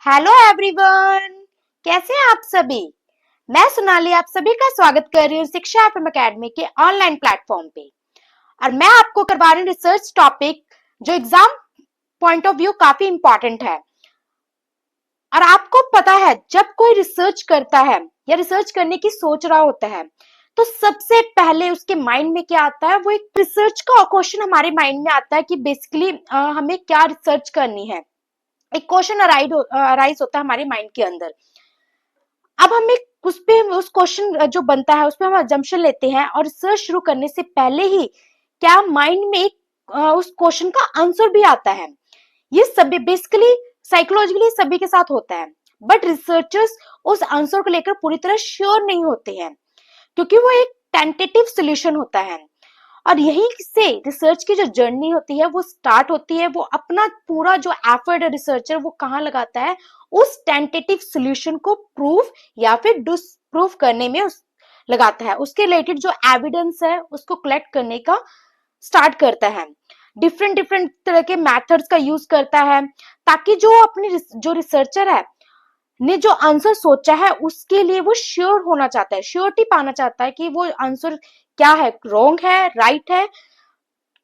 Hello everyone, कैसे हैं आप सभी। मैं सोनाली आप सभी का स्वागत कर रही हूँ शिक्षा एफएम एकेडमी के ऑनलाइन प्लेटफॉर्म पे। और मैं आपको करवा रही हूँ रिसर्च टॉपिक जो एग्जाम पॉइंट ऑफ व्यू काफी इंपॉर्टेंट है। और आपको पता है, जब कोई रिसर्च करता है या रिसर्च करने की सोच रहा होता है तो सबसे पहले उसके माइंड में क्या आता है, वो एक रिसर्च का क्वेश्चन हमारे माइंड में आता है कि बेसिकली हमें क्या रिसर्च करनी है। एक क्वेश्चन अराइज होता है हमारे माइंड के अंदर। अब हम एक उस पे उस क्वेश्चन जो बनता है उसमें हम अजम्पशन लेते हैं और रिसर्च शुरू करने से पहले ही क्या माइंड में एक उस क्वेश्चन का आंसर भी आता है। ये सभी बेसिकली साइकोलॉजिकली सभी के साथ होता है, बट रिसर्चर्स उस आंसर को लेकर पूरी तरह श्योर नहीं होते हैं क्योंकि वो एक टेंटेटिव सोल्यूशन होता है। और यहीं से रिसर्च की जो जर्नी होती है वो स्टार्ट होती है। वो अपना पूरा जो एफर्ट है रिसर्चर वो कहाँ लगाता है, उस टेंटेटिव सोल्यूशन को प्रूव या फिर डिसप्रूव करने में लगाता है। उसके रिलेटेड जो एविडेंस है उसको कलेक्ट करने का स्टार्ट करता है। डिफरेंट डिफरेंट तरह के मेथड्स का यूज करता है ताकि जो रिसर्चर है ने जो आंसर सोचा है उसके लिए वो श्योर होना चाहता है, श्योरिटी पाना चाहता है कि वो आंसर क्या है, रॉन्ग है, राइट है,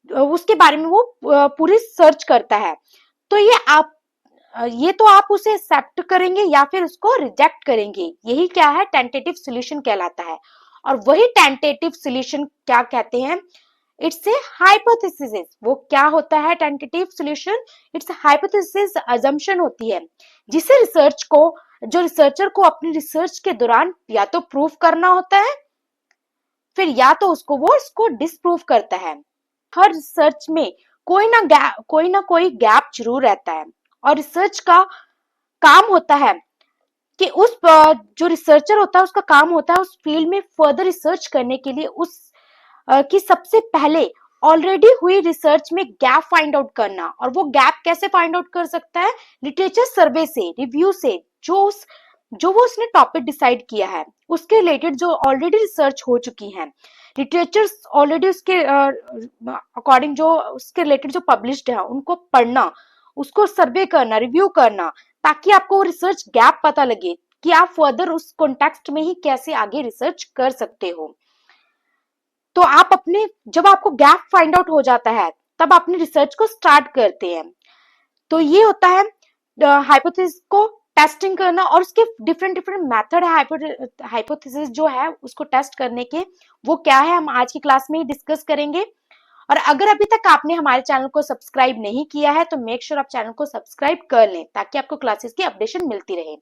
उसके बारे में वो पूरी सर्च करता है। तो ये तो आप उसे एक्सेप्ट करेंगे या फिर उसको रिजेक्ट करेंगे। यही क्या है, टेंटेटिव सोल्यूशन कहलाता है। और वही टेंटेटिव सोल्यूशन क्या कहते हैं, इट्स ए हाइपोथेसिस। वो क्या होता है tentative solution, it's hypothesis assumption होती है जिसे जो रिसर्चर को अपनी रिसर्च के दौरान या तो प्रूव करना होता है फिर या तो उसको डिसप्रूव करता है। हर रिसर्च में कोई ना कोई गैप जरूर रहता है और रिसर्च का काम होता है कि जो रिसर्चर होता है उसका काम होता है उस फील्ड में फर्दर रिसर्च करने के लिए कि सबसे पहले ऑलरेडी हुई रिसर्च में गैप फाइंड आउट करना। और वो गैप कैसे फाइंड आउट कर सकता है, लिटरेचर सर्वे से, रिव्यू से, जो वो उसने टॉपिक डिसाइड किया है उसके रिलेटेड जो ऑलरेडी रिसर्च हो चुकी है, लिटरेचर ऑलरेडी उसके अकॉर्डिंग जो उसके रिलेटेड जो पब्लिश्ड है उनको पढ़ना, उसको सर्वे करना, रिव्यू करना, ताकि आपको रिसर्च गैप पता लगे कि आप फर्दर उस कॉन्टेक्स्ट में ही कैसे आगे रिसर्च कर सकते हो। तो जब आपको गैप फाइंड आउट हो जाता है तब अपनी रिसर्च को स्टार्ट करते हैं। तो ये होता है हाइपोथेसिस को टेस्टिंग करना। और उसके डिफरेंट डिफरेंट मेथड है हाइपोथेसिस जो है उसको टेस्ट करने के, वो क्या है हम आज की क्लास में ही डिस्कस करेंगे। और अगर अभी तक आपने हमारे चैनल को सब्सक्राइब नहीं किया है तो मेक श्योर आप चैनल को सब्सक्राइब कर लें ताकि आपको क्लासेस की अपडेशन मिलती रहे।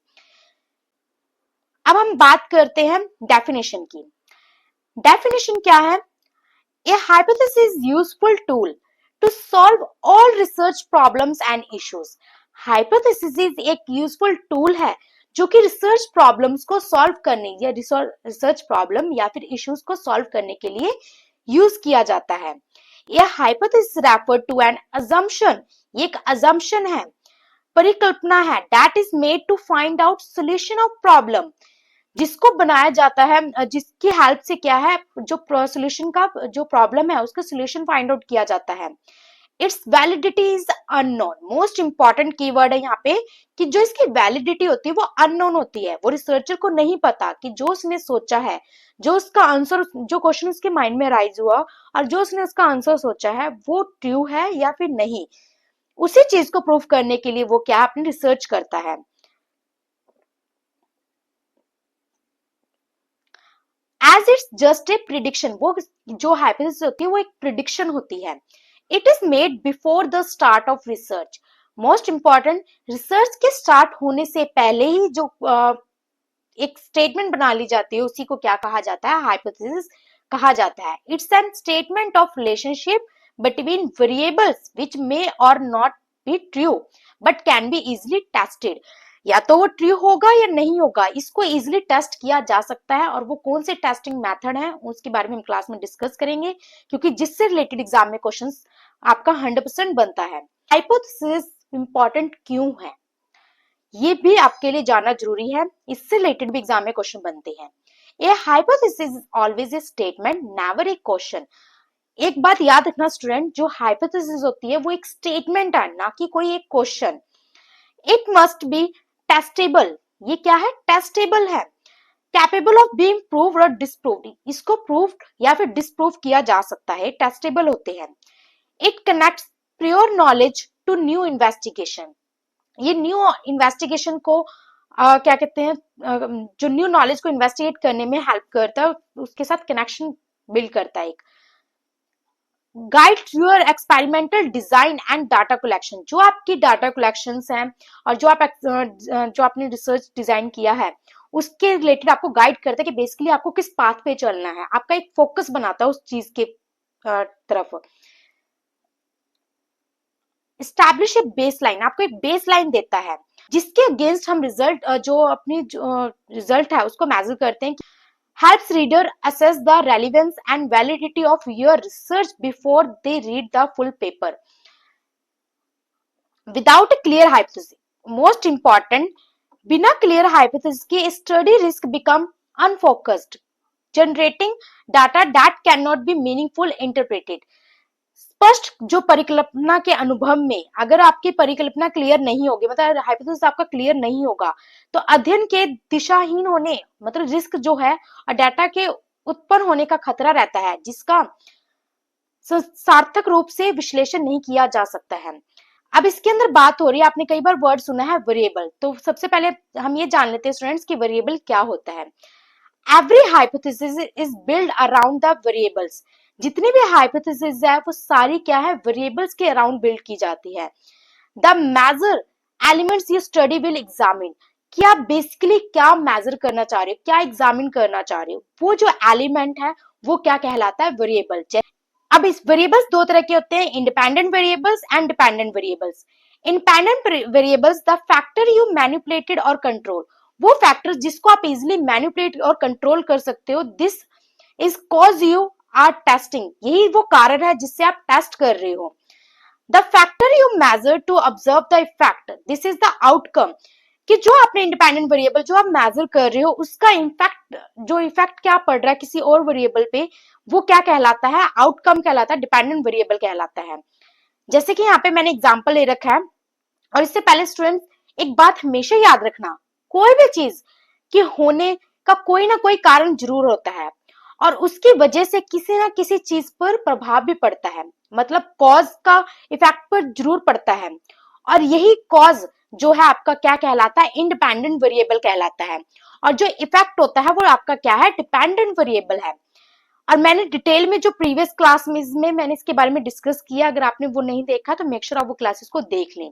अब हम बात करते हैं डेफिनेशन की। डेफिनेशन क्या है, a hypothesis is useful tool to solve all research problems and issues. Hypothesis एक यूजफुल टूल है जो कि रिसर्च प्रॉब्लम्स को सॉल्व करने या रिसर्च प्रॉब्लम या फिर इश्यूज को सॉल्व करने के लिए यूज किया जाता है। यह hypothesis refer to an assumption, ये एक अजम्पशन है, परिकल्पना है, that is made to find out solution of problem, जिसको बनाया जाता है, जिसकी हेल्प से क्या है जो सोल्यूशन का जो प्रॉब्लम है उसका सोल्यूशन फाइंड आउट किया जाता है। It's validity is unknown. Most important keyword है यहाँ पे कि जो इसकी वैलिडिटी होती है वो अननोन होती है। वो रिसर्चर को नहीं पता कि जो उसने सोचा है, जो उसका आंसर, जो क्वेश्चन उसके माइंड में राइज हुआ और जो उसने उसका आंसर सोचा है वो ट्रू है या फिर नहीं। उसी चीज को प्रूव करने के लिए वो क्या अपनी रिसर्च करता है। As it's just a prediction, वो जो हाइपोथेसिस होती है वो एक प्रिडिक्शन होती है। It is made before the start of research. Most important, research के स्टार्ट होने से पहले ही जो एक स्टेटमेंट बना ली जाती है उसी को क्या कहा जाता है, हाइपोथेसिस कहा जाता है। It's an statement of relationship between variables which may or not be true but can be easily tested. या तो वो ट्रू होगा या नहीं होगा, इसको इजिली टेस्ट किया जा सकता है। और वो कौन से टेस्टिंग मेथड है उसके बारे में हम क्लास में डिस्कस करेंगे क्योंकि जिससे रिलेटेड एग्जाम में क्वेश्चंस आपका 100% बनता है। हाइपोथेसिस इंपॉर्टेंट क्यों है ये भी आपके लिए जानना जरूरी है, इससे रिलेटेड भी एग्जाम में क्वेश्चन बनते हैं। ए hypothesis is always a statement, never a question. एक बात याद रखना स्टूडेंट, जो हाइपोथेसिस होती है वो एक स्टेटमेंट है, ना कि कोई एक question. It must be testable, ये क्या है? टेस्टेबल है। कैपेबल ऑफ बीइंग प्रूव्ड और डिस्प्रूव्ड, इसको प्रूव या फिर डिस्प्रूव किया जा सकता है, टेस्टेबल होते हैं। It connects pure knowledge to new investigation, ये न्यू इन्वेस्टिगेशन को क्या कहते हैं, जो न्यू नॉलेज को इन्वेस्टिगेट करने में हेल्प करता है, उसके साथ कनेक्शन बिल्ड करता है। एक guide your experimental design and data collection, जो आपकी डाटा कलेक्शंस हैं और जो आपने रिसर्च डिजाइन किया है उसके रिलेटेड आपको गाइड करता है कि बेसिकली आपको किस पाथ पे चलना है, आपका एक फोकस बनाता है उस चीज के तरफ। स्टैब्लिश ए बेसलाइन, आपको एक बेसलाइन देता है जिसके अगेंस्ट हम रिजल्ट जो अपनी रिजल्ट है उसको मेजर करते हैं। helps reader assess the relevance and validity of your research before they read the full paper. Without a clear hypothesis, most important, बिना clear hypothesis के study risk become unfocused, generating data that cannot be meaningful interpreted. स्पष्ट जो परिकल्पना के अनुभव में अगर आपकी परिकल्पना क्लियर नहीं होगी, मतलब हाइपोथेसिस आपका क्लियर नहीं होगा, तो अध्ययन के दिशाहीन होने मतलब रिस्क जो है और डाटा के उत्पन्न होने का खतरा रहता है, जिसका सार्थक रूप से विश्लेषण नहीं किया जा सकता है। अब इसके अंदर बात हो रही है, आपने कई बार वर्ड सुना है वेरिएबल, तो सबसे पहले हम ये जान लेते हैं स्टूडेंट्स कि वेरिएबल क्या होता है। Every hypothesis is build around the variables, जितनी भी हाइपोथेसिस है वो सारी क्या है, वेरिएबल्स के अराउंड बिल्ड की जाती है। The major elements you study will examine, कि आप बेसिकली क्या मेजर करना चाह रहे हो, क्या एग्जामिन करना चाह रहे हो, वो जो एलिमेंट है वो क्या कहलाता है, वेरिएबल। अब इस वेरिएबल्स दो तरह के होते हैं, independent variables and dependent variables. Independent variables the factor you manipulated और कंट्रोल, वो फैक्टर्स जिसको आप इजिली मैनिपुलेट और कंट्रोल कर सकते हो। This is cause you are testing, यही वो कारण है जिससे आप टेस्ट कर रहे हो। The factor you measure to observe the effect, this is the outcome, कि जो आपने इंडिपेंडेंट वेरिएबल जो आप मेजर कर रहे हो उसका इम्पैक्ट, जो इफेक्ट क्या पड़ रहा है किसी और वेरिएबल पे, वो क्या कहलाता है, आउटकम कहलाता है, डिपेंडेंट वेरिएबल कहलाता है। जैसे कि यहाँ पे मैंने एग्जांपल ले रखा है, और इससे पहले स्टूडेंट एक बात हमेशा याद रखना, कोई भी चीज के होने का कोई ना कोई कारण जरूर होता है और उसकी वजह से किसी ना किसी चीज पर प्रभाव भी पड़ता है, मतलब कॉज का इफेक्ट पर जरूर पड़ता है, और यही कॉज जो है आपका क्या कहलाता है, इंडिपेंडेंट वेरिएबल कहलाता है, और जो इफेक्ट होता है वो आपका क्या है, डिपेंडेंट वेरिएबल है। और मैंने डिटेल में जो प्रीवियस क्लास में मैंने इसके बारे में डिस्कस किया, अगर आपने वो नहीं देखा तो मेक श्योर आप वो क्लासेस को देख लें।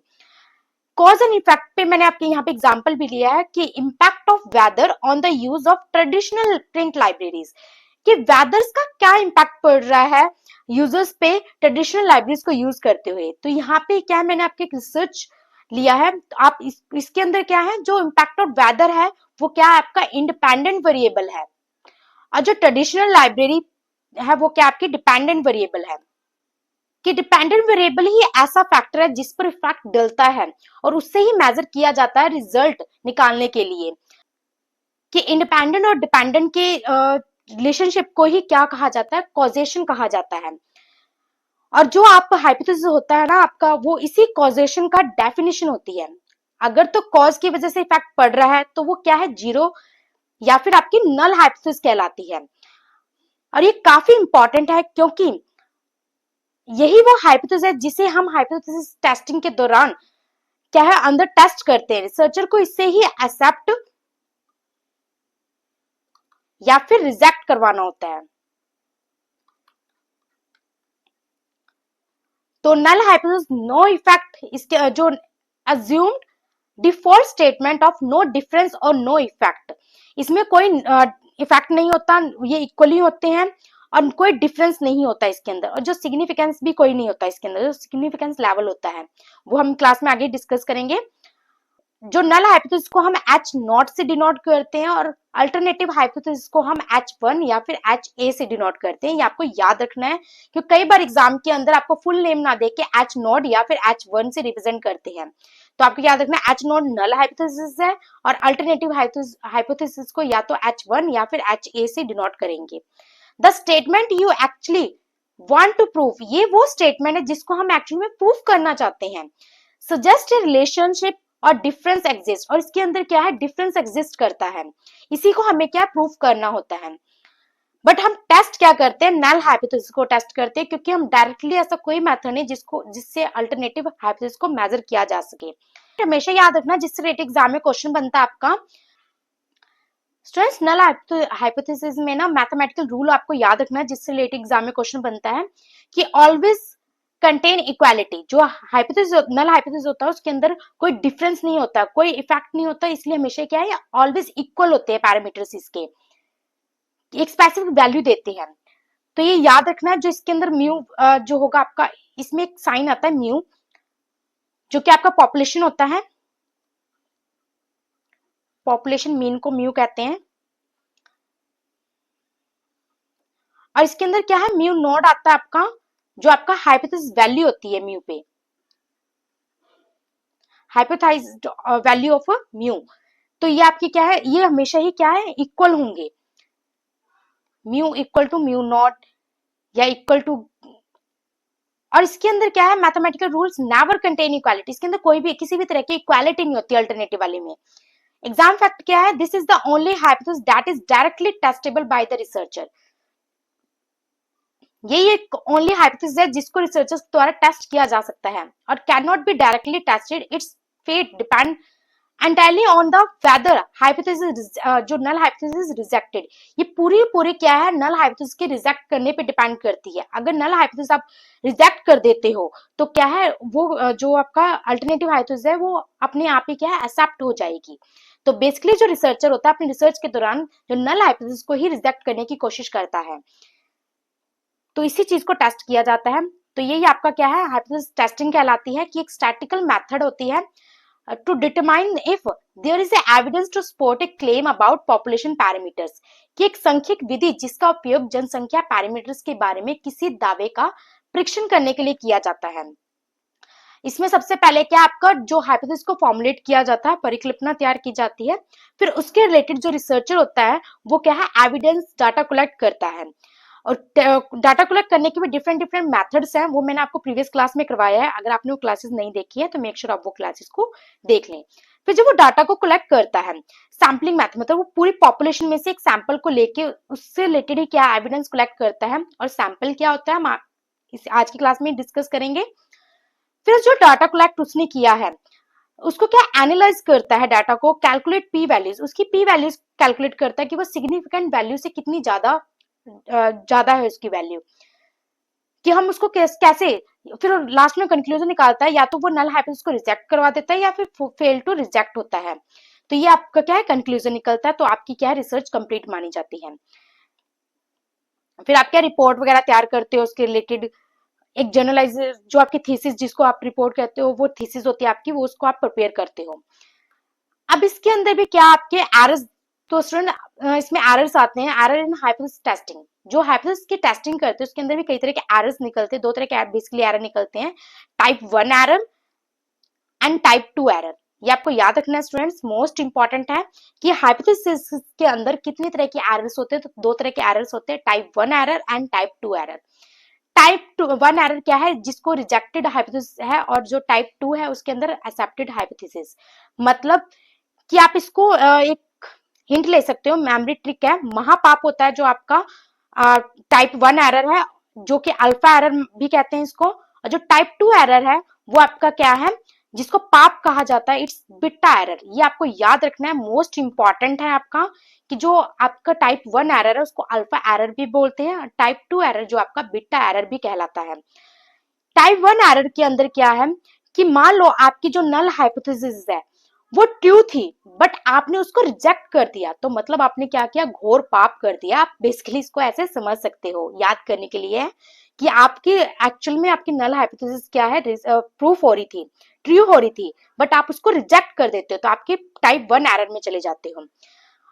कॉज एंड इफेक्ट पे मैंने आपके यहाँ पे एग्जांपल भी लिया है कि impact of weather on the use of traditional print libraries, कि वेदर्स का क्या इम्पैक्ट पड़ रहा है यूजर्स पे ट्रेडिशनल लाइब्रेरीज को यूज करते हुए। तो यहाँ पे क्या है, मैंने आपके रिसर्च लिया है, तो आप इसके अंदर क्या है, जो इम्पैक्ट ऑफ वेदर है वो क्या है, आपका इंडिपेंडेंट वेरिएबल है, और जो ट्रेडिशनल लाइब्रेरी है वो क्या आपकी डिपेंडेंट वेरिएबल है। कि डिपेंडेंट वेरिएबल ही ऐसा फैक्टर है जिस पर इफेक्ट डलता है और उससे ही मेजर किया जाता है रिजल्ट निकालने के लिए। कि इंडिपेंडेंट और डिपेंडेंट के रिलेशनशिप को ही क्या कहा जाता है, कॉजेशन कहा जाता है। और जो आप हाइपोथेसिस होता है ना आपका, वो इसी कॉजेशन का डेफिनेशन होती है। अगर तो कॉज की वजह से इफेक्ट पड़ रहा है तो वो क्या है, जीरो या फिर आपकी नल हाइपोथेसिस कहलाती है। और ये काफी इंपॉर्टेंट है क्योंकि यही वो हाइपोथेसिस है जिसे हम हाइपोथेसिस टेस्टिंग के दौरान क्या है, अंदर टेस्ट करते हैं। रिसर्चर को इससे ही एक्सेप्ट या फिर रिजेक्ट करवाना होता है। तो नल हाइपोथेसिस नो इफेक्ट, इसके जो assumed default statement of no difference और नो इफेक्ट, इसमें कोई इफेक्ट नहीं होता, ये इक्वली होते हैं और कोई डिफरेंस नहीं होता इसके अंदर, और जो सिग्निफिकेंस भी कोई नहीं होता इसके अंदर, जो सिग्निफिकेंस लेवल होता है वो हम क्लास में आगे डिस्कस करेंगे। जो नल हाइपोथेसिस को हम H0 से डिनोट करते हैं और अल्टरनेटिव हाइपोथेसिस को हम H1 या फिर HA से डिनोट करते हैं। ये आपको याद रखना है क्योंकि कई बार एग्जाम के अंदर आपको फुल नेम ना दे के H0 या फिर H1 से रिप्रेजेंट करते हैं। तो आपको याद रखना है H0 नल हाइपोथेसिस है और अल्टरनेटिव हाइपोथेसिस को या तो H1 या फिर HA से डिनोट करेंगे। The statement you actually want to prove, ये वो स्टेटमेंट है जिसको हम एक्चुअली में प्रूव करना चाहते हैं। सजेस्ट ए रिलेशनशिप और डिफरेंस एग्जिस्ट, और इसके अंदर क्या है, डिफरेंस एग्जिस्ट करता है, इसी को हमें क्या प्रूफ करना होता है। बट हम टेस्ट क्या करते हैं, नल हाइपोथेसिस को टेस्ट करते हैं, क्योंकि हम डायरेक्टली ऐसा कोई मेथड नहीं जिससे अल्टरनेटिव हाइपोथेसिस को मेजर किया जा सके। हमेशा याद रखना, जिससे रिलेटेड एग्जाम में क्वेश्चन बनता है आपका, स्टूडेंट्स नल हाइपोथेसिस में ना मैथमेटिकल रूल आपको याद रखना है, जिससे रिलेटेड एग्जाम में क्वेश्चन बनता है कि ऑलवेज कंटेन इक्वालिटी। जो हाइपोथेसिस नल हाइपोथेसिस होता है उसके अंदर कोई डिफरेंस नहीं होता, कोई इफेक्ट नहीं होता, इसलिए हमेशा क्या है, ऑलवेज इक्वल होते हैं पैरामीटर्स, इसके एक स्पेसिफिक वैल्यू देते हैं। तो ये याद रखना है, जो इसके अंदर म्यू जो होगा आपका, इसमें एक साइन आता है म्यू, जो कि आपका पॉपुलेशन होता है, पॉपुलेशन मीन को म्यू कहते हैं। और इसके अंदर क्या है, म्यू नॉट आता है आपका, जो आपका हाइपोथेसिस वैल्यू होती है म्यू पे, हाइपोथेसिस वैल्यू ऑफ म्यू। तो ये आपकी क्या है, ये हमेशा ही क्या है, इक्वल होंगे, mu equal to mu naught या इक्वल टू। और इसके अंदर क्या है, mathematical rules never contain equality, इसके अंदर कोई भी किसी भी तरह की इक्वालिटी नहीं होती अल्टरनेटिव वाले में। एग्जाम फैक्ट क्या है, this is the only hypothesis that is directly testable by the researcher. ये एक ओनली हाइपोथेसिस है जिसको रिसर्चर्स द्वारा टेस्ट किया जा सकता है, और can not be directly tested, its fate depend entirely on the whether hypothesis, जो नल हाइपोथेसिस रिजेक्टेड। ये पूरी क्या है, नल हाइपोथेसिस के रिजेक्ट करने पे डिपेंड करती है। अगर नल हाइपोथेसिस आप रिजेक्ट कर देते हो तो क्या है, वो जो आपका अल्टरनेटिव हाइपोथेसिस है वो अपने आप ही क्या है, एक्सेप्ट हो जाएगी। तो बेसिकली जो रिसर्चर होता है अपनी रिसर्च के दौरान जो नल हाइपोथेसिस को ही रिजेक्ट करने की कोशिश करता है, तो इसी चीज को टेस्ट किया जाता है। तो यही आपका क्या है, हाइपोथेसिस टेस्टिंग कहलाती है, कि एक स्टैटिकल मेथड होती है to determine if there is a evidence to support a claim about population parameters, कि एक सांख्यिक विधि जिसका उपयोग जनसंख्या पैरामीटर्स के बारे में किसी दावे का परीक्षण करने के लिए किया जाता है। इसमें सबसे पहले क्या आपका जो हाइपोथेसिस को फॉर्मुलेट किया जाता है, परिकल्पना तैयार की जाती है, फिर उसके रिलेटेड जो रिसर्चर होता है वो क्या है, एविडेंस डाटा कलेक्ट करता है। और डाटा कलेक्ट करने के भी डिफरेंट मेथड्स हैं, वो मैंने आपको प्रीवियस क्लास में करवाया है। अगर आपने वो क्लासेस नहीं देखी है तो मेक श्योर आप वो क्लासेस को देख लें। फिर जब वो डाटा को कलेक्ट करता है, सैम्पलिंग मेथड, मतलब वो पूरी पॉपुलेशन में से एक सैंपल को लेके उससे रिलेटेड ही क्या एविडेंस कलेक्ट करता है, और सैंपल क्या होता है हम इस आज की क्लास में डिस्कस करेंगे। फिर जो डाटा कलेक्ट उसने किया है उसको क्या एनालाइज करता है, डाटा को कैलकुलेट पी वैल्यूज, उसकी पी वैल्यूज कैलकुलेट करता है कि वो सिग्निफिकेंट वैल्यू से कितनी ज्यादा है उसकी वैल्यू, कि हम उसको कैसे, फिर लास्ट में कंक्लूजन निकालता है, या तो वो नल हाइपोथेसिस को रिजेक्ट करवा देता है या फिर फेल टू रिजेक्ट होता है। तो ये आपका क्या है, कंक्लूजन निकलता है, तो आपकी क्या है, रिसर्च कंप्लीट मानी जाती है। फिर आप क्या रिपोर्ट वगैरह तैयार करते हो उसके रिलेटेड, एक जर्नलाइज जो आपकी थीसिस जिसको आप रिपोर्ट कहते हो, वो थीसिस होती है आपकी, वो उसको आप प्रिपेयर करते हो। अब इसके अंदर भी क्या आपके एरर्स, तो स्टूडेंट इसमें एरर्स आते हैं, एरर इन हाइपोथेसिस टेस्टिंग। जो हाइपोथेसिस की टेस्टिंग करते हैं उसके अंदर भी कई तरह के एरर्स निकलते हैं, दो तरह के बेसिकली एरर निकलते हैं, type 1 error and type 2 error. ये आपको याद रखना है स्टूडेंट्स, मोस्ट इंपॉर्टेंट है कि हाइपोथेसिस के अंदर कितनी तरह के एरर्स होते हैं, तो दो तरह के एरर्स होते हैं, type 1 error and type 2 error. Type 1 error क्या है, जिसको रिजेक्टेड हाइपोथेसिस है, और जो टाइप 2 है उसके अंदर एक्सेप्टेड हाइपोथेसिस। मतलब कि आप इसको एक हिंट ले सकते हो, मेमोरी ट्रिक है, महापाप होता है जो आपका टाइप 1 एरर है, जो कि अल्फा एरर भी कहते हैं इसको, और जो टाइप 2 एरर है वो आपका क्या है, जिसको पाप कहा जाता है, इट्स बिट्टा एरर। ये आपको याद रखना है, मोस्ट इंपॉर्टेंट है आपका, कि जो आपका टाइप 1 एरर है उसको अल्फा एरर भी बोलते हैं, टाइप 2 एरर जो आपका बिट्टा एरर भी कहलाता है। टाइप 1 एरर के अंदर क्या है, कि मान लो आपकी जो नल हाइपोथेसिस है वो ट्रू थी, बट आपने उसको रिजेक्ट कर दिया, तो मतलब आपने क्या किया, घोर पाप कर दिया। आप बेसिकली इसको ऐसे समझ सकते हो, याद करने के लिए, कि आपकी एक्चुअल में आपकी नल हाइपोथेसिस क्या है, प्रूफ हो रही थी, ट्रू हो रही थी, बट आप उसको रिजेक्ट कर देते हो, तो आपके टाइप 1 एरर में चले जाते हो।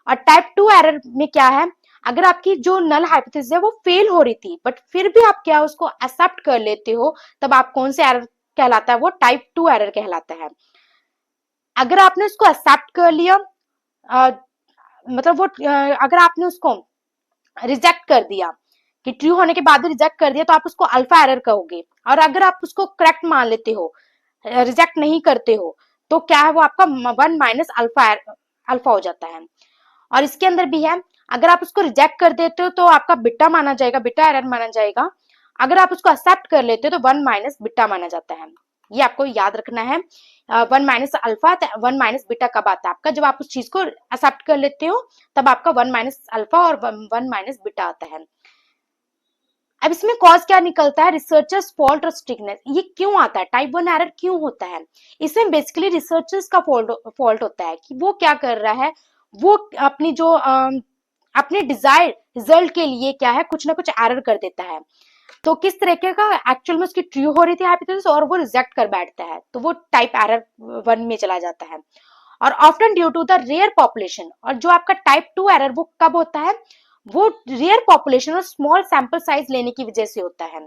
और टाइप 2 एरर में क्या है, अगर आपकी जो नल हाइपोथेसिस है वो फेल हो रही थी, बट फिर भी आप क्या उसको एक्सेप्ट कर लेते हो, तब आप कौन से एरर कहलाता है, वो टाइप 2 एरर कहलाता है। अगर आपने उसको एक्सेप्ट कर लिया, मतलब वो अगर आपने उसको रिजेक्ट कर दिया, कि ट्रू होने के बाद भी रिजेक्ट कर दिया, तो आप उसको अल्फा एरर कहोगे। और अगर आप उसको करेक्ट मान लेते हो, रिजेक्ट नहीं करते हो, तो क्या है वो आपका 1 माइनस अल्फा अल्फा हो जाता है। और इसके अंदर भी है, अगर आप उसको रिजेक्ट कर देते हो तो आपका बीटा माना जाएगा, बीटा एरर माना जाएगा। अगर आप उसको एक्सेप्ट कर लेते हो तो 1 माइनस बीटा माना जाता है। ये आपको याद रखना है। 1 माइनस अल्फा, 1 माइनस बीटा कब आता है आपका, जब आप उस चीज को एक्सेप्ट कर लेते हो तब आपका 1 माइनस अल्फा और 1 माइनस बीटा आता है। अब इसमें कॉज क्या निकलता है, रिसर्चर्स फॉल्ट और स्ट्रिक्टनेस। ये क्यों आता है, टाइप 1 एरर क्यों होता है? इसमें बेसिकली रिसर्चर्स का फॉल्ट होता है कि वो क्या कर रहा है, वो अपनी जो अपने डिजायर रिजल्ट के लिए क्या है कुछ ना कुछ एरर कर देता है। तो किस तरीके का, एक्चुअल में उसकी ट्रू हो रही थी हाइपोथेसिस और वो रिजेक्ट कर बैठता है, तो वो टाइप एरर 1 में चला जाता है। और often due to the rare population, और जो आपका टाइप 2 एरर वो कब होता है, वो रेयर पॉपुलेशन और स्मॉल सैंपल साइज लेने की वजह से होता है।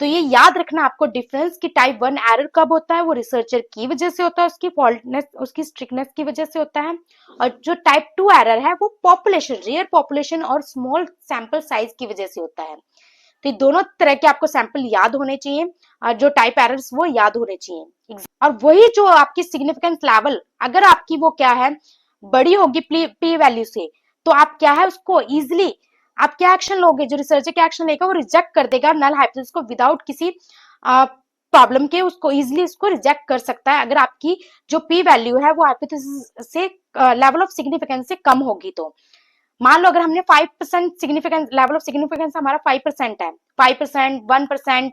तो ये याद रखना आपको डिफरेंस कि टाइप 1 एरर कब होता है, वो रिसर्चर की वजह से होता है, उसकी फॉल्टनेस, उसकी स्ट्रिक्टनेस की वजह से होता है। और जो टाइप 2 एरर है वो पॉपुलेशन, रेयर पॉपुलेशन और स्मॉल सैंपल साइज की वजह से होता है। तो ये दोनों तरह के आपको सैंपल याद होने चाहिए, और जो टाइप एरर्स वो याद होने चाहिए। और वही जो आपकी सिग्निफिकेंस लेवल, अगर आपकी वो क्या है बड़ी होगी पी वैल्यू से, तो आप क्या है उसको इजिली आप क्या एक्शन लोगे, जो रिसर्चर क्या एक्शन लेगा वो रिजेक्ट कर देगा नल हाइपोथेसिस को विदाउट किसी प्रॉब्लम के, उसको इजिली उसको रिजेक्ट कर सकता है अगर आपकी जो पी वैल्यू है वो हाइपोथेसिस से लेवल ऑफ सिग्निफिकेंस से कम होगी। तो मान लो अगर हमने 5% सिग्निफिकेंस, लेवल ऑफ सिग्निफिकेंस हमारा 5% है, 5%, 1%,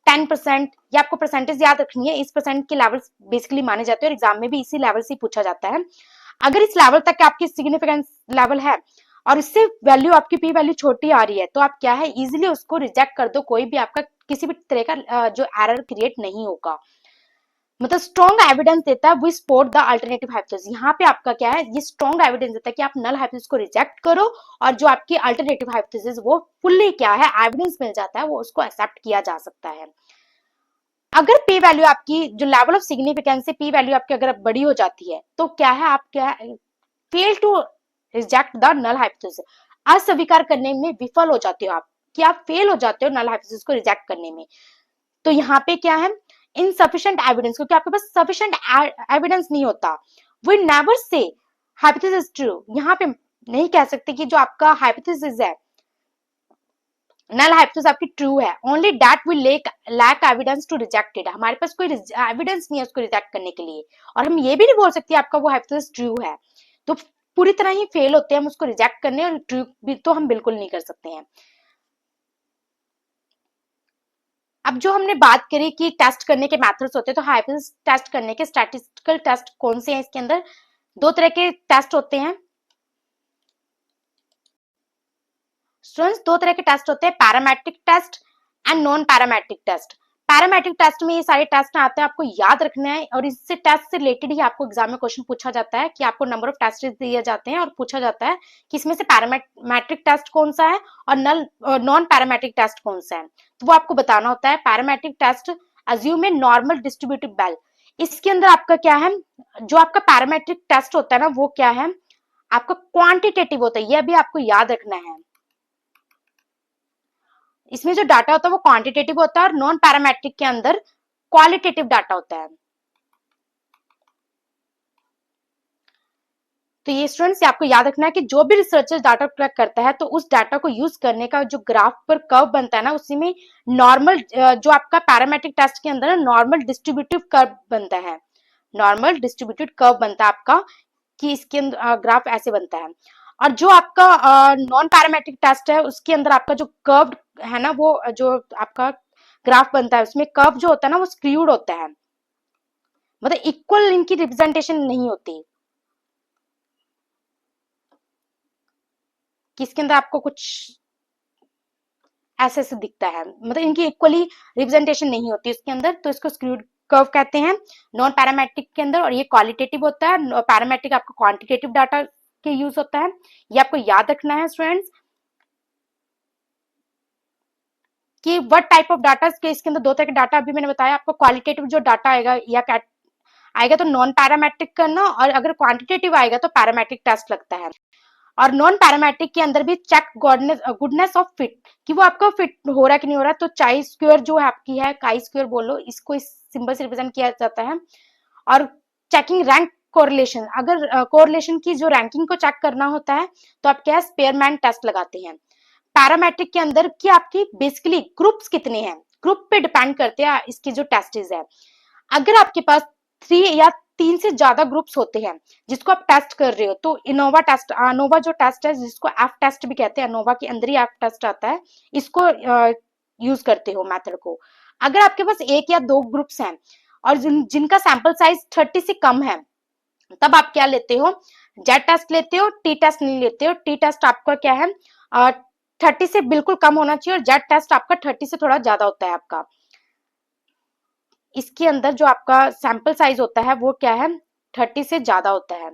10%, ये आपको परसेंटेज याद रखनी है। इस परसेंट के लेवल बेसिकली माने जाते हैं और एग्जाम में भी इसी लेवल से पूछा जाता है। अगर इस लेवल तक आपकी सिग्निफिकेंस लेवल है और इससे वैल्यू आपकी पी वैल्यू छोटी आ रही है, तो आप क्या है इजिली उसको रिजेक्ट कर दो, कोई भी आपका किसी भी तरह का जो एरर क्रिएट नहीं होगा। मतलब स्ट्रॉन्ग एविडेंस देता है we support the alternative hypothesis. यहाँ पे आपका क्या है, ये स्ट्रॉन्ग एविडेंस देता है कि आप नल हाइपोथेसिस को रिजेक्ट करो और जो आपकी अल्टरनेटिव हाइपोथेसिस वो फुल्ली क्या है एविडेंस मिल जाता है, वो उसको एक्सेप्ट किया जा सकता है। अगर पी वैल्यू आपकी जो लेवल ऑफ सिग्निफिकेंस से पी वैल्यू आपकी अगर बड़ी हो जाती है तो क्या है, आप क्या fail to reject the null hypothesis, अस्वीकार करने में विफल हो जाते हो आप, कि आप फेल हो जाते हो नल हाइपोथेसिस को रिजेक्ट करने में। तो यहाँ पे क्या है इनसफिशिएंट एविडेंस, क्योंकि आपके पास सफिशिएंट एविडेंस नहीं होता, we never say hypothesis true. यहाँ पे नहीं कह सकते कि जो आपका हाइपोथेसिस है नल हाइपोथेसिस आपकी ट्रू है, only that we lack evidence to reject it. हमारे पास कोई एविडेंस नहीं है उसको रिजेक्ट करने के लिए, और हम ये भी नहीं बोल सकते आपका वो हाइपोथेसिस ट्रू है। तो पूरी तरह ही फेल होते हैं हम उसको रिजेक्ट करने, और ट्रू भी तो हम बिल्कुल नहीं कर सकते हैं। अब जो हमने बात करी कि टेस्ट करने के मेथड्स होते हैं, तो हाइपोथेसिस टेस्ट करने के स्टैटिस्टिकल टेस्ट कौन से हैं, इसके अंदर दो तरह के टेस्ट होते हैं स्टूडेंट्स, दो तरह के टेस्ट होते हैं, parametric test and non parametric test. Parametric test में ये सारे टेस्ट आते हैं, आपको याद रखना है, और इससे टेस्ट से रिलेटेड ही आपको एग्जाम में क्वेश्चन पूछा जाता है कि आपको नंबर ऑफ टेस्ट दिए जाते हैं और पूछा जाता है कि इसमें से पैरामेट्रिक टेस्ट कौन सा है और नॉन पैरामेट्रिक टेस्ट कौन सा है। तो वो आपको बताना होता है। Parametric test assume a normal distributive bell. इसके अंदर आपका क्या है, जो आपका पैरामेट्रिक टेस्ट होता है ना वो क्या है आपका क्वांटिटेटिव होता है, ये भी आपको याद रखना है। इसमें जो डाटा होता है वो क्वांटिटेटिव होता है और नॉन पैरामेट्रिक के अंदर क्वालिटेटिव डाटा होता है। तो ये स्टूडेंट्स आपको याद रखना है कि जो भी रिसर्चर डाटा कलेक्ट करता है तो उस डाटा को यूज करने का जो ग्राफ पर कर्व बनता है ना, उसी में नॉर्मल जो आपका पैरामेट्रिक टेस्ट के अंदर नॉर्मल डिस्ट्रीब्यूटिव कर्व बनता है, नॉर्मल डिस्ट्रीब्यूटेड कर्व बनता है आपका, कि इसके अंदर ग्राफ ऐसे बनता है। और जो आपका नॉन पैरामेट्रिक टेस्ट है उसके अंदर आपका जो कर्व है ना, वो जो आपका ग्राफ बनता है उसमें कर्व जो होता है ना वो स्क्रूड होता है, मतलब इक्वल इनकी रिप्रेजेंटेशन नहीं होती, कि इसके अंदर आपको कुछ ऐसे ऐसे दिखता है, मतलब इनकी इक्वली रिप्रेजेंटेशन नहीं होती इसके अंदर, तो इसको स्क्रूड कर्व कहते हैं नॉन पैरामेट्रिक के अंदर। और ये क्वालिटेटिव होता है, पैरामेट्रिक आपका क्वांटिटेटिव डाटा के यूज होता है, ये आपको याद रखना है स्टूडेंट्स कि व्हाट टाइप ऑफ डाटा के इसके अंदर दो तरह के डाटा अभी मैंने बताया आपको। क्वालिटेटिव जो डाटा आएगा या आएगा तो नॉन पैरामेट्रिक करना, और अगर क्वांटिटेटिव आएगा तो पैरामेट्रिक टेस्ट लगता है। और नॉन पैरामेट्रिक के अंदर भी चेक गुडनेस ऑफ फिट, कि वो आपका फिट हो रहा है कि नहीं हो रहा है। तो चाई स्क्वायर जो है आपकी है, काई स्क्वायर बोलो इसको, इस सिंबल से रिप्रेजेंट किया जाता है। और चेकिंग रैंक कोरिलेशन, अगर कोरिलेशन की जो रैंकिंग को चेक करना होता है तो आप क्या स्पेयरमैन टेस्ट लगाते हैं। पैरामेट्रिक के अंदर कि आपकी बेसिकली ग्रुप्स कितने हैं, ग्रुप पे डिपेंड करते हैं इसकी जो टेस्टेज है। अगर आपके पास 3 या 3 से ज्यादा ग्रुप्स होते हैं जिसको आप टेस्ट कर रहे हो तो इनोवा टेस्ट, अनोवा जो टेस्ट है जिसको एफ टेस्ट भी कहते हैं, अनोवा के अंदर ही एफ टेस्ट आता है, इसको यूज करते हो मेथड को। अगर आपके पास 1 या 2 ग्रुप्स हैं और जिनका सैंपल साइज 30 से कम है, तब आप क्या लेते हो, जेड टेस्ट लेते हो, टी टेस्ट नहीं लेते हो। टी टेस्ट आपका क्या है 30 से बिल्कुल कम होना चाहिए और जेड टेस्ट आपका 30 से थोड़ा ज्यादा होता है आपका। इसके अंदर जो आपका सैंपल साइज होता है वो क्या है 30 से ज्यादा होता है,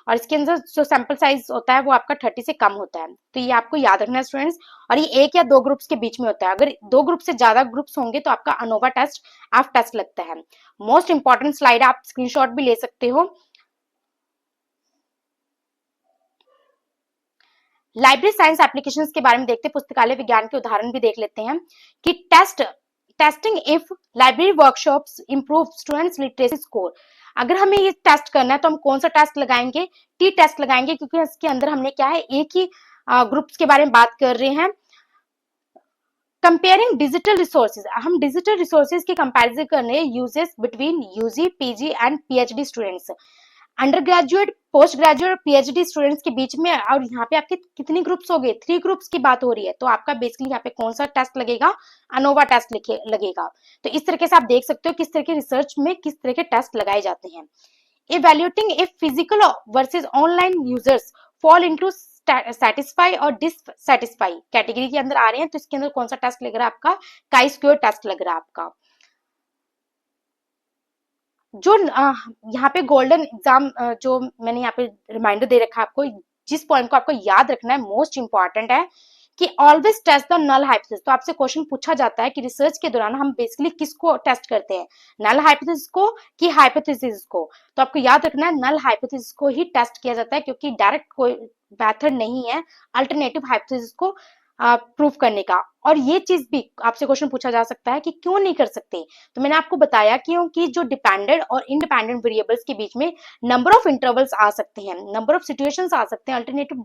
और इसके अंदर जो सैंपल साइज होता है वो आपका 30 से कम होता है। तो ये आपको याद रखना है स्टूडेंट्स, और ये 1 या 2 ग्रुप्स के बीच में होता है। अगर 2 ग्रुप से ज्यादा ग्रुप्स होंगे तो आपका अनोवा टेस्ट एफ टेस्ट लगता है। मोस्ट इंपॉर्टेंट स्लाइड, आप स्क्रीनशॉट भी ले सकते हो। लाइब्रेरी साइंस एप्लीकेशंस के बारे में देखते हैं, पुस्तकालय विज्ञान के उदाहरण भी देख लेते हैं कि testing if library workshops improve students literacy score. अगर हमें ये टेस्ट करना है तो हम कौन सा टेस्ट लगाएंगे, टी टेस्ट लगाएंगे, क्योंकि इसके अंदर हमने क्या है एक ही ग्रुप्स के बारे में बात कर रहे हैं। कंपेयरिंग डिजिटल रिसोर्सेज, हम डिजिटल रिसोर्सेज की कंपैरिजन करने uses between UG, PG and PhD students, undergraduate, postgraduate और पीएचडी स्टूडेंट्स के बीच में। और यहाँ पे आपके कितनी ग्रुप्स हो गए, 3 ग्रुप्स की बात हो रही है, तो आपका बेसिकली यहाँ पे कौन सा टेस्ट लगेगा, अनोवा टेस्ट लगेगा। तो इस तरीके से आप देख सकते हो किस तरह के रिसर्च में किस तरह के टेस्ट लगाए जाते हैं। Evaluating if physical versus online users fall into satisfy और डिससेटिस्फाई कैटेगरी के अंदर आ रहे हैं, तो इसके अंदर कौन सा टेस्ट लग रहा है आपका, काई स्क्वायर टेस्ट लग रहा है आपका। जो यहाँ पे गोल्डन एग्जाम जो मैंने यहाँ पे रिमाइंडर दे रखा है आपको, जिस पॉइंट को आपको याद रखना है मोस्ट इंपॉर्टेंट है कि always test the null hypothesis. तो आपसे क्वेश्चन पूछा जाता है कि रिसर्च के दौरान हम बेसिकली किसको टेस्ट करते हैं, नल हाइपोथेसिस को कि हाइपोथेसिस को। तो आपको याद रखना है नल हाइपोथेसिस को ही टेस्ट किया जाता है, क्योंकि डायरेक्ट कोई मेथड नहीं है अल्टरनेटिव हाइपोथेसिस को प्रूव करने का। और ये चीज भी आपसे क्वेश्चन पूछा जा सकता है कि क्यों नहीं कर सकते, तो मैंने आपको बताया क्योंकि जो डिपेंडेंट और इंडिपेंडेंट वेरिएबल्स के बीच में नंबर ऑफ इंटरवल्स आ सकते हैं, नंबर ऑफ सिचुएशंस आ सकते हैं, अल्टरनेटिव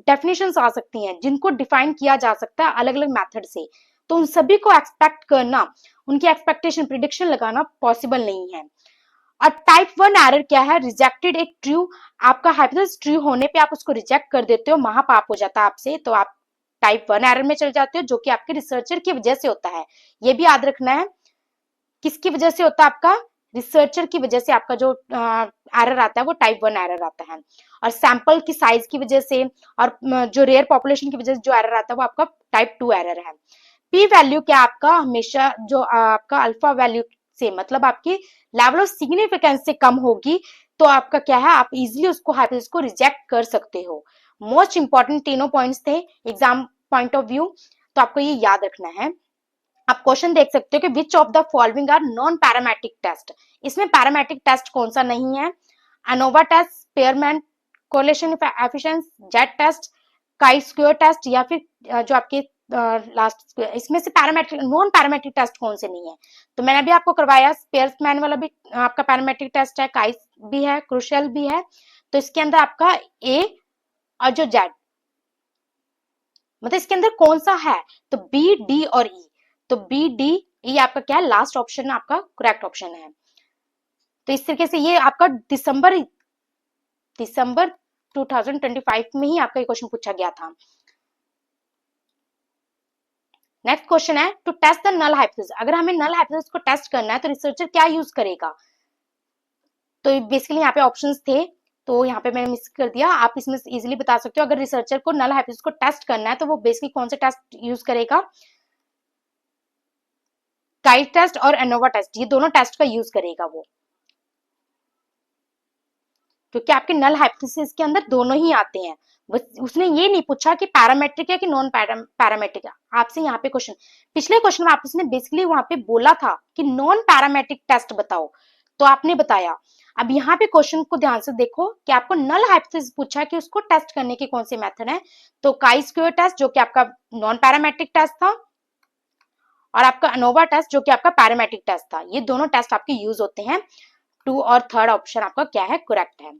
डेफिनेशंस आ सकती हैं जिनको डिफाइन किया जा सकता है अलग अलग मेथड से। तो उन सभी को एक्सपेक्ट करना, उनकी एक्सपेक्टेशन प्रिडिक्शन लगाना पॉसिबल नहीं है। और टाइप 1 एरर क्या है, रिजेक्टेड एक ट्रू, आपका हाइपोथेसिस ट्रू होने पे आप उसको रिजेक्ट कर देते हो, महापाप हो जाता है आपसे, तो आप टाइप 1 एरर में चल जाते हो, जो कि आपके रिसर्चर की वजह से होता है। ये भी याद रखना है किसकी वजह से होता है, आपका रिसर्चर की वजह से आपका जो एरर आता है वो टाइप 1 एरर आता है। और सैंपल की साइज की वजह से और जो रेयर पॉपुलेशन की वजह से जो एरर आता है वो आपका टाइप 2 एरर है। पी वैल्यू क्या आपका हमेशा जो आपका अल्फा वैल्यू से, मतलब आपकी लेवल ऑफ सिग्निफिकेंस से कम होगी, तो आपका क्या है आप इजिली उसको हाइपोथेसिस को रिजेक्ट कर सकते हो। मोस्ट इंपॉर्टेंट तीनों पॉइंट्स थे एग्जाम पॉइंट ऑफ व्यू, तो आपको ये याद रखना है। आप क्वेश्चन देख सकते हो कि which of the following are non parametric test. इसमें पैरामेट्रिक टेस्ट कौन सा नहीं है, ANOVA test, Spearman correlation efficiency, Z test, chi square test, या फिर जो आपके लास्ट इसमें से पैरामेट्रिक नॉन पैरामेट्रिक टेस्ट कौन से नहीं है। तो मैंने अभी आपको करवाया स्पेयरमैन वाला भी आपका पैरामेट्रिक टेस्ट है, काई भी है, क्रूशियल भी है। तो इसके अंदर आपका ए और जो जेड, मतलब इसके अंदर कौन सा है, तो बी, डी और ई। तो बी, डी, ई आपका क्या है, लास्ट ऑप्शन आपका करेक्ट ऑप्शन है। तो इस तरीके से ये आपका दिसंबर 2025 में ही आपका ये क्वेश्चन पूछा गया था। नेक्स्ट क्वेश्चन है to test the null hypothesis. अगर हमें नल हाइपोथेसिस को टेस्ट करना है तो रिसर्चर क्या यूज करेगा। तो बेसिकली यहाँ पे ऑप्शंस थे, तो यहाँ पे मैंने मिस कर दिया, आप इसमें इजीली बता सकते हो। अगर रिसर्चर को नल हाइपोथेसिस को टेस्ट करना है तो वो बेसिकली कौन से टेस्ट यूज करेगा, काई टेस्ट और एनोवा टेस्ट, ये दोनों टेस्ट का यूज करेगा वो, क्योंकि आपके नल हाइपोथेसिस के अंदर दोनों ही आते हैं। उसने ये नहीं पूछा कि पैरामेट्रिक है कि नॉन पैरामेट्रिक है। आपसे यहाँ पे क्वेश्चन, पिछले क्वेश्चन में आपने बेसिकली वहां पे बोला था कि नॉन पैरामेट्रिक टेस्ट बताओ, तो आपने बताया। अब यहाँ पे क्वेश्चन को ध्यान से देखो कि आपको नल हाइपोथेसिस पूछा कि उसको टेस्ट करने के कौन से मेथड है, तो काई स्क्वायर टेस्ट जो कि आपका नॉन पैरामेट्रिक टेस्ट था, और आपका अनोवा टेस्ट जो कि आपका पैरामेट्रिक टेस्ट था। ये दोनों टेस्ट आपके यूज होते हैं। 2 और 3rd ऑप्शन आपका क्या है, करेक्ट है।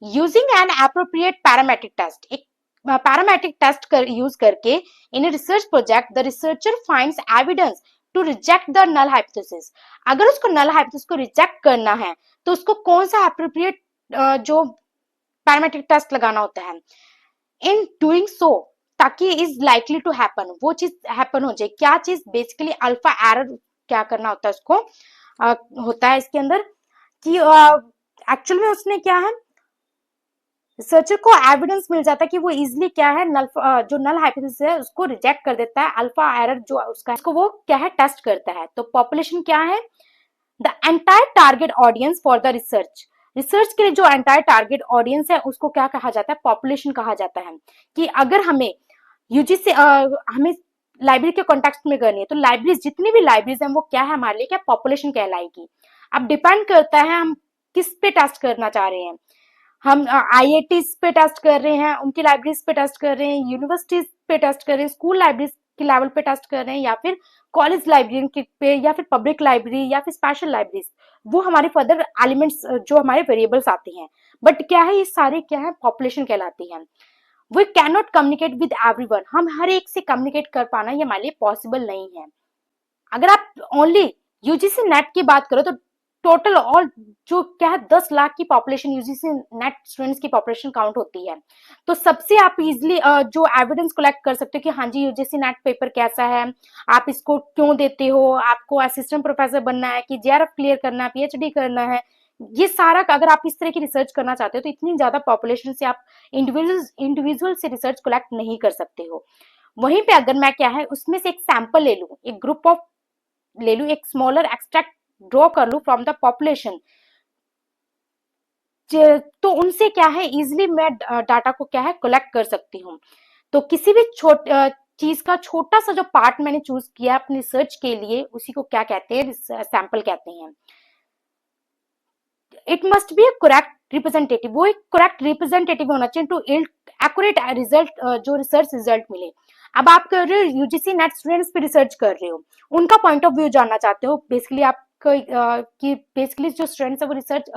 Using an appropriate parametric test, एक पैरामेट्रिक टेस्ट यूज करके in a research project the researcher finds evidence to reject the null hypothesis. अगर उसको नल हाइपोथेसिस को रिजेक्ट करना है तो उसको कौन सा एप्रोप्रिएट जो पैरामेट्रिक टेस्ट लगाना होता है। इन डूइंग सो, ताकि इज लाइकली टू हैपन, वो चीज हैपन हो जाए। क्या चीज, बेसिकली अल्फा एरर क्या करना होता है उसको, होता है इसके अंदर कि एक्चुअल में उसने क्या है, रिसर्चर को एविडेंस मिल जाता है कि वो इजिली क्या है, जो नल हाइपोथेसिस है उसको रिजेक्ट कर देता है। अल्फा एरर जो उसका उसको वो क्या है, टेस्ट करता है। तो पॉपुलेशन क्या है, the entire target audience for the research. Research के लिए जो एंटायर टारगेट ऑडियंस है उसको क्या कहा जाता है, पॉपुलेशन कहा जाता है। कि अगर हमें यूजीसी हमें लाइब्रेरी के कॉन्टेक्स्ट में करनी है तो लाइब्रेरीज, जितनी भी लाइब्रेरीज हैं वो क्या है हमारे लिए, क्या पॉपुलेशन कहलाएगी। अब डिपेंड करता है हम किस पे टेस्ट करना चाह रहे हैं। हम आईआईटीज पे टेस्ट कर रहे हैं, उनकी लाइब्रेरीज पे टेस्ट कर रहे हैं, यूनिवर्सिटीज पे टेस्ट कर रहे हैं, स्कूल लाइब्रेरीज के लेवल पे टेस्ट कर रहे हैं, या फिर कॉलेज लाइब्रेरी पे, या फिर पब्लिक लाइब्रेरी, या फिर स्पेशल लाइब्रेरीज, वो हमारे फर्दर एलिमेंट्स जो हमारे वेरिएबल्स आते हैं। बट क्या है, ये सारे क्या है, पॉपुलेशन कहलाती है। We can not communicate with everyone, हम हर एक से कम्युनिकेट कर पाना ये हमारे लिए पॉसिबल नहीं है। अगर आप ओनली यूजीसी नेट की बात करो तो टोटल और जो क्या है 10 लाख की पॉपुलेशन यूजीसी नेट स्टूडेंट्स की पॉपुलेशन काउंट होती है। तो सबसे आप इजिली जो एविडेंस कलेक्ट कर सकते हो कि हाँ जी यूजीसी नेट पेपर कैसा है, आप इसको क्यों देते हो, आपको असिस्टेंट प्रोफेसर बनना है कि जेआरएफ क्लियर करना है, पीएचडी करना है, ये सारा अगर आप इस तरह की रिसर्च करना चाहते हो तो इतनी ज्यादा पॉपुलेशन से आप इंडिविजुअल से रिसर्च कलेक्ट नहीं कर सकते हो। वहीं पे अगर मैं क्या है उसमें से एक सैंपल ले लूं, एक ग्रुप ऑफ ले लूं, एक स्मॉलर एक्सट्रैक्ट ड्रॉ कर लूं फ्रॉम द पॉपुलेशन, तो उनसे क्या है इजिली मैं डाटा को क्या है कलेक्ट कर सकती हूँ। तो किसी भी चीज का छोटा सा जो पार्ट मैंने चूज किया अपनी रिसर्च के लिए, उसी को क्या कहते हैं, सैंपल कहते हैं। It must be correct representative, वो एक करेक्ट रिप्रेजेंटेटिव होना चाहिए टू एक्यूरेट रिजल्ट, जो रिसर्च रिजल्ट मिले। अब आप कर रहे हो यूजीसी नेट स्टूडेंट्स पे रिसर्च कर रहे हो, उनका पॉइंट ऑफ व्यू जानना चाहते हो बेसिकली आप कि बेसिकली जो स्टूडेंट्स है वो रिसर्च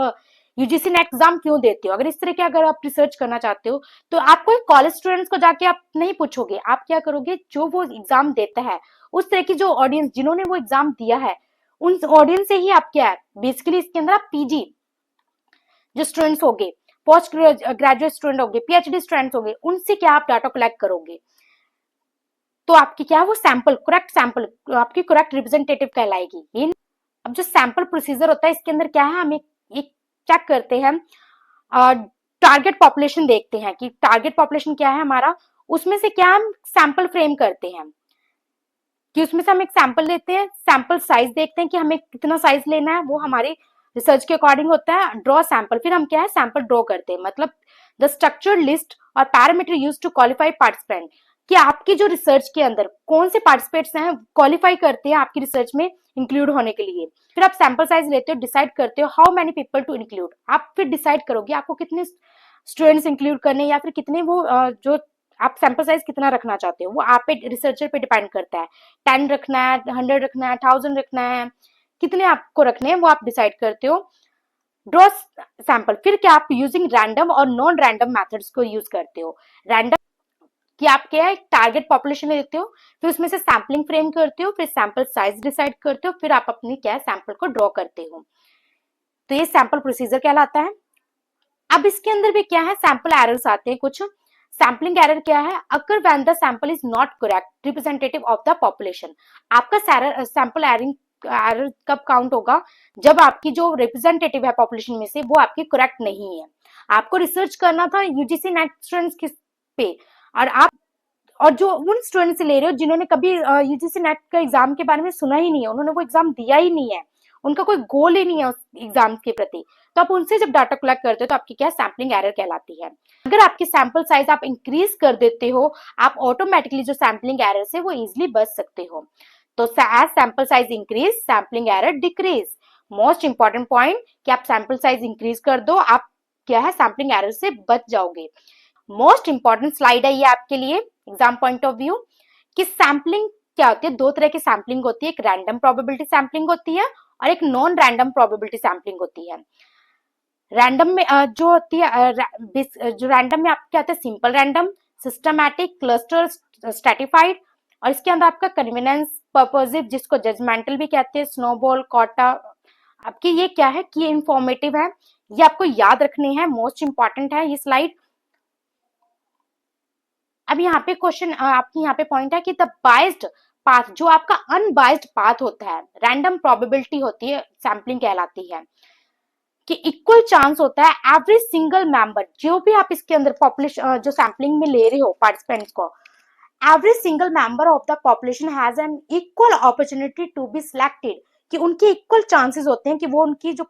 यूजीसी नेट एग्जाम क्यों देते हो। अगर इस तरह के अगर आप रिसर्च करना चाहते हो तो आप कोई कॉलेज स्टूडेंट्स को जाके आप नहीं पूछोगे, आप क्या करोगे, जो वो एग्जाम देता है उस तरह की जो ऑडियंस जिन्होंने वो एग्जाम दिया है उन ऑडियंस से ही आप क्या है बेसिकली इसके अंदर आप पीजी जो स्टूडेंट्स हो गए, पोस्ट ग्रेजुएट स्टूडेंट हो गए, पीएचडी स्टूडेंट्स हो गए, उनसे क्या आप डाटा कलेक्ट करोगे। तो आपकी क्या है वो सैंपल, करेक्ट सैंपल आपकी करेक्ट रिप्रेजेंटेटिव कहलाएगी। अब जो सैंपल प्रोसीजर होता है इसके अंदर क्या है, हम एक चेक करते हैं, टारगेट पॉपुलेशन देखते हैं कि टारगेट पॉपुलेशन क्या है हमारा, उसमें से क्या हम सैंपल फ्रेम करते हैं कि उसमें से हम एक सैंपल लेते हैं, सैंपल साइज देखते हैं कि हमें कितना साइज लेना है, वो हमारे रिसर्च के अकॉर्डिंग होता है। ड्रॉ सैंपल, फिर हम क्या है सैंपल ड्रॉ करते हैं, मतलब द स्ट्रक्चर्ड लिस्ट और parameter use to qualify participant, कि आपकी जो रिसर्च के अंदर कौन से पार्टिसिपेंट्स हैं क्वालिफाई करते हैं आपकी रिसर्च में इंक्लूड होने के लिए। फिर आप सैंपल साइज लेते हो, डिसाइड करते हो how many people to include, आप फिर डिसाइड करोगे आपको कितने स्टूडेंट्स इंक्लूड करने, या फिर कितने वो जो आप सैंपल साइज कितना रखना चाहते हो वो आप पे रिसर्चर पे डिपेंड करता है। 10 रखना है, 100 रखना है, 1000 रखना है, कितने आपको रखने हैं वो आप डिसाइड करते हो। ड्रॉ सैंपल, फिर क्या आप यूजिंग रैंडम और नॉन रैंडम मेथड्स को यूज करते हो। रैंडम कि आप क्या है टारगेट पॉपुलेशन लेते हो, फिर उसमें से सैम्पलिंग फ्रेम करते हो, फिर सैंपल साइज डिसाइड करते हो, फिर आप अपनी क्या है सैंपल को ड्रॉ करते हो। तो ये सैंपल प्रोसीजर कहलाता है। अब इसके अंदर भी क्या है सैंपल एरर्स आते हैं कुछ। सैम्पलिंग एरर क्या है, occur when the sample is not correct representative of the population. आपका सैंपल एरर कब काउंट होगा, जब आपकी जो रिप्रेजेंटेटिव है पॉपुलेशन में से वो आपकी करेक्ट नहीं है। आपको रिसर्च करना था यूजीसी नेट स्टूडेंट्स पे, और जो उन स्टूडेंट से ले रहे हो जिन्होंने कभी यूजीसी नेट का एग्जाम के बारे में सुना ही नहीं है, उन्होंने वो एग्जाम दिया ही नहीं है, उनका कोई गोल ही नहीं है उस एग्जाम के प्रति, तो आप उनसे जब डाटा कलेक्ट करते हो तो आपकी क्या सैम्पलिंग एरर कहलाती है। अगर आपकी सैंपल साइज आप इंक्रीज कर देते हो, आप ऑटोमेटिकली जो सैम्पलिंग एरर से वो इजिली बच सकते हो। तो as sample size increase sampling error decrease. Most important point कि आप सैंपल साइज इंक्रीज कर दो, आप क्या है सैम्पलिंग एरर से बच जाओगे। मोस्ट इंपॉर्टेंट स्लाइड है ये आपके लिए एग्जाम पॉइंट ऑफ व्यू कि सैम्पलिंग क्या होती है, दो तरह की सैम्पलिंग होती है, एक रैंडम प्रोबेबिलिटी सैम्पलिंग होती है और एक नॉन रैंडम प्रोबेबिलिटी सैम्पलिंग होती है। रैंडम में जो होती है जो रैंडम में आपके आते हैं simple random, systematic, cluster, stratified, और इसके अंदर आपका कन्वीनियंस, पर्पसिव, जिसको जजमेंटल भी कहते हैं, स्नोबॉल, कॉटा। आपकी ये क्या है कि इंफॉर्मेटिव है, ये आपको याद रखनी है, मोस्ट इंपॉर्टेंट है ये स्लाइड। अब यहाँ पे क्वेश्चन आपकी यहाँ पे पॉइंट है कि द बाइज्ड पाथ, जो आपका अनबाइज्ड पाथ होता है, रैंडम प्रोबेबिलिटी होती है, सैम्पलिंग कहलाती है, कि इक्वल चांस होता है एवरी सिंगल मेंबर, जो भी आप इसके अंदर पॉपुलेशन जो सैम्पलिंग में ले रहे हो पार्टिसिपेंट्स को, every single member of the population has an equal opportunity to be selected, कि उनके इक्वल चांसेस होते हैं कि वो उनकी जो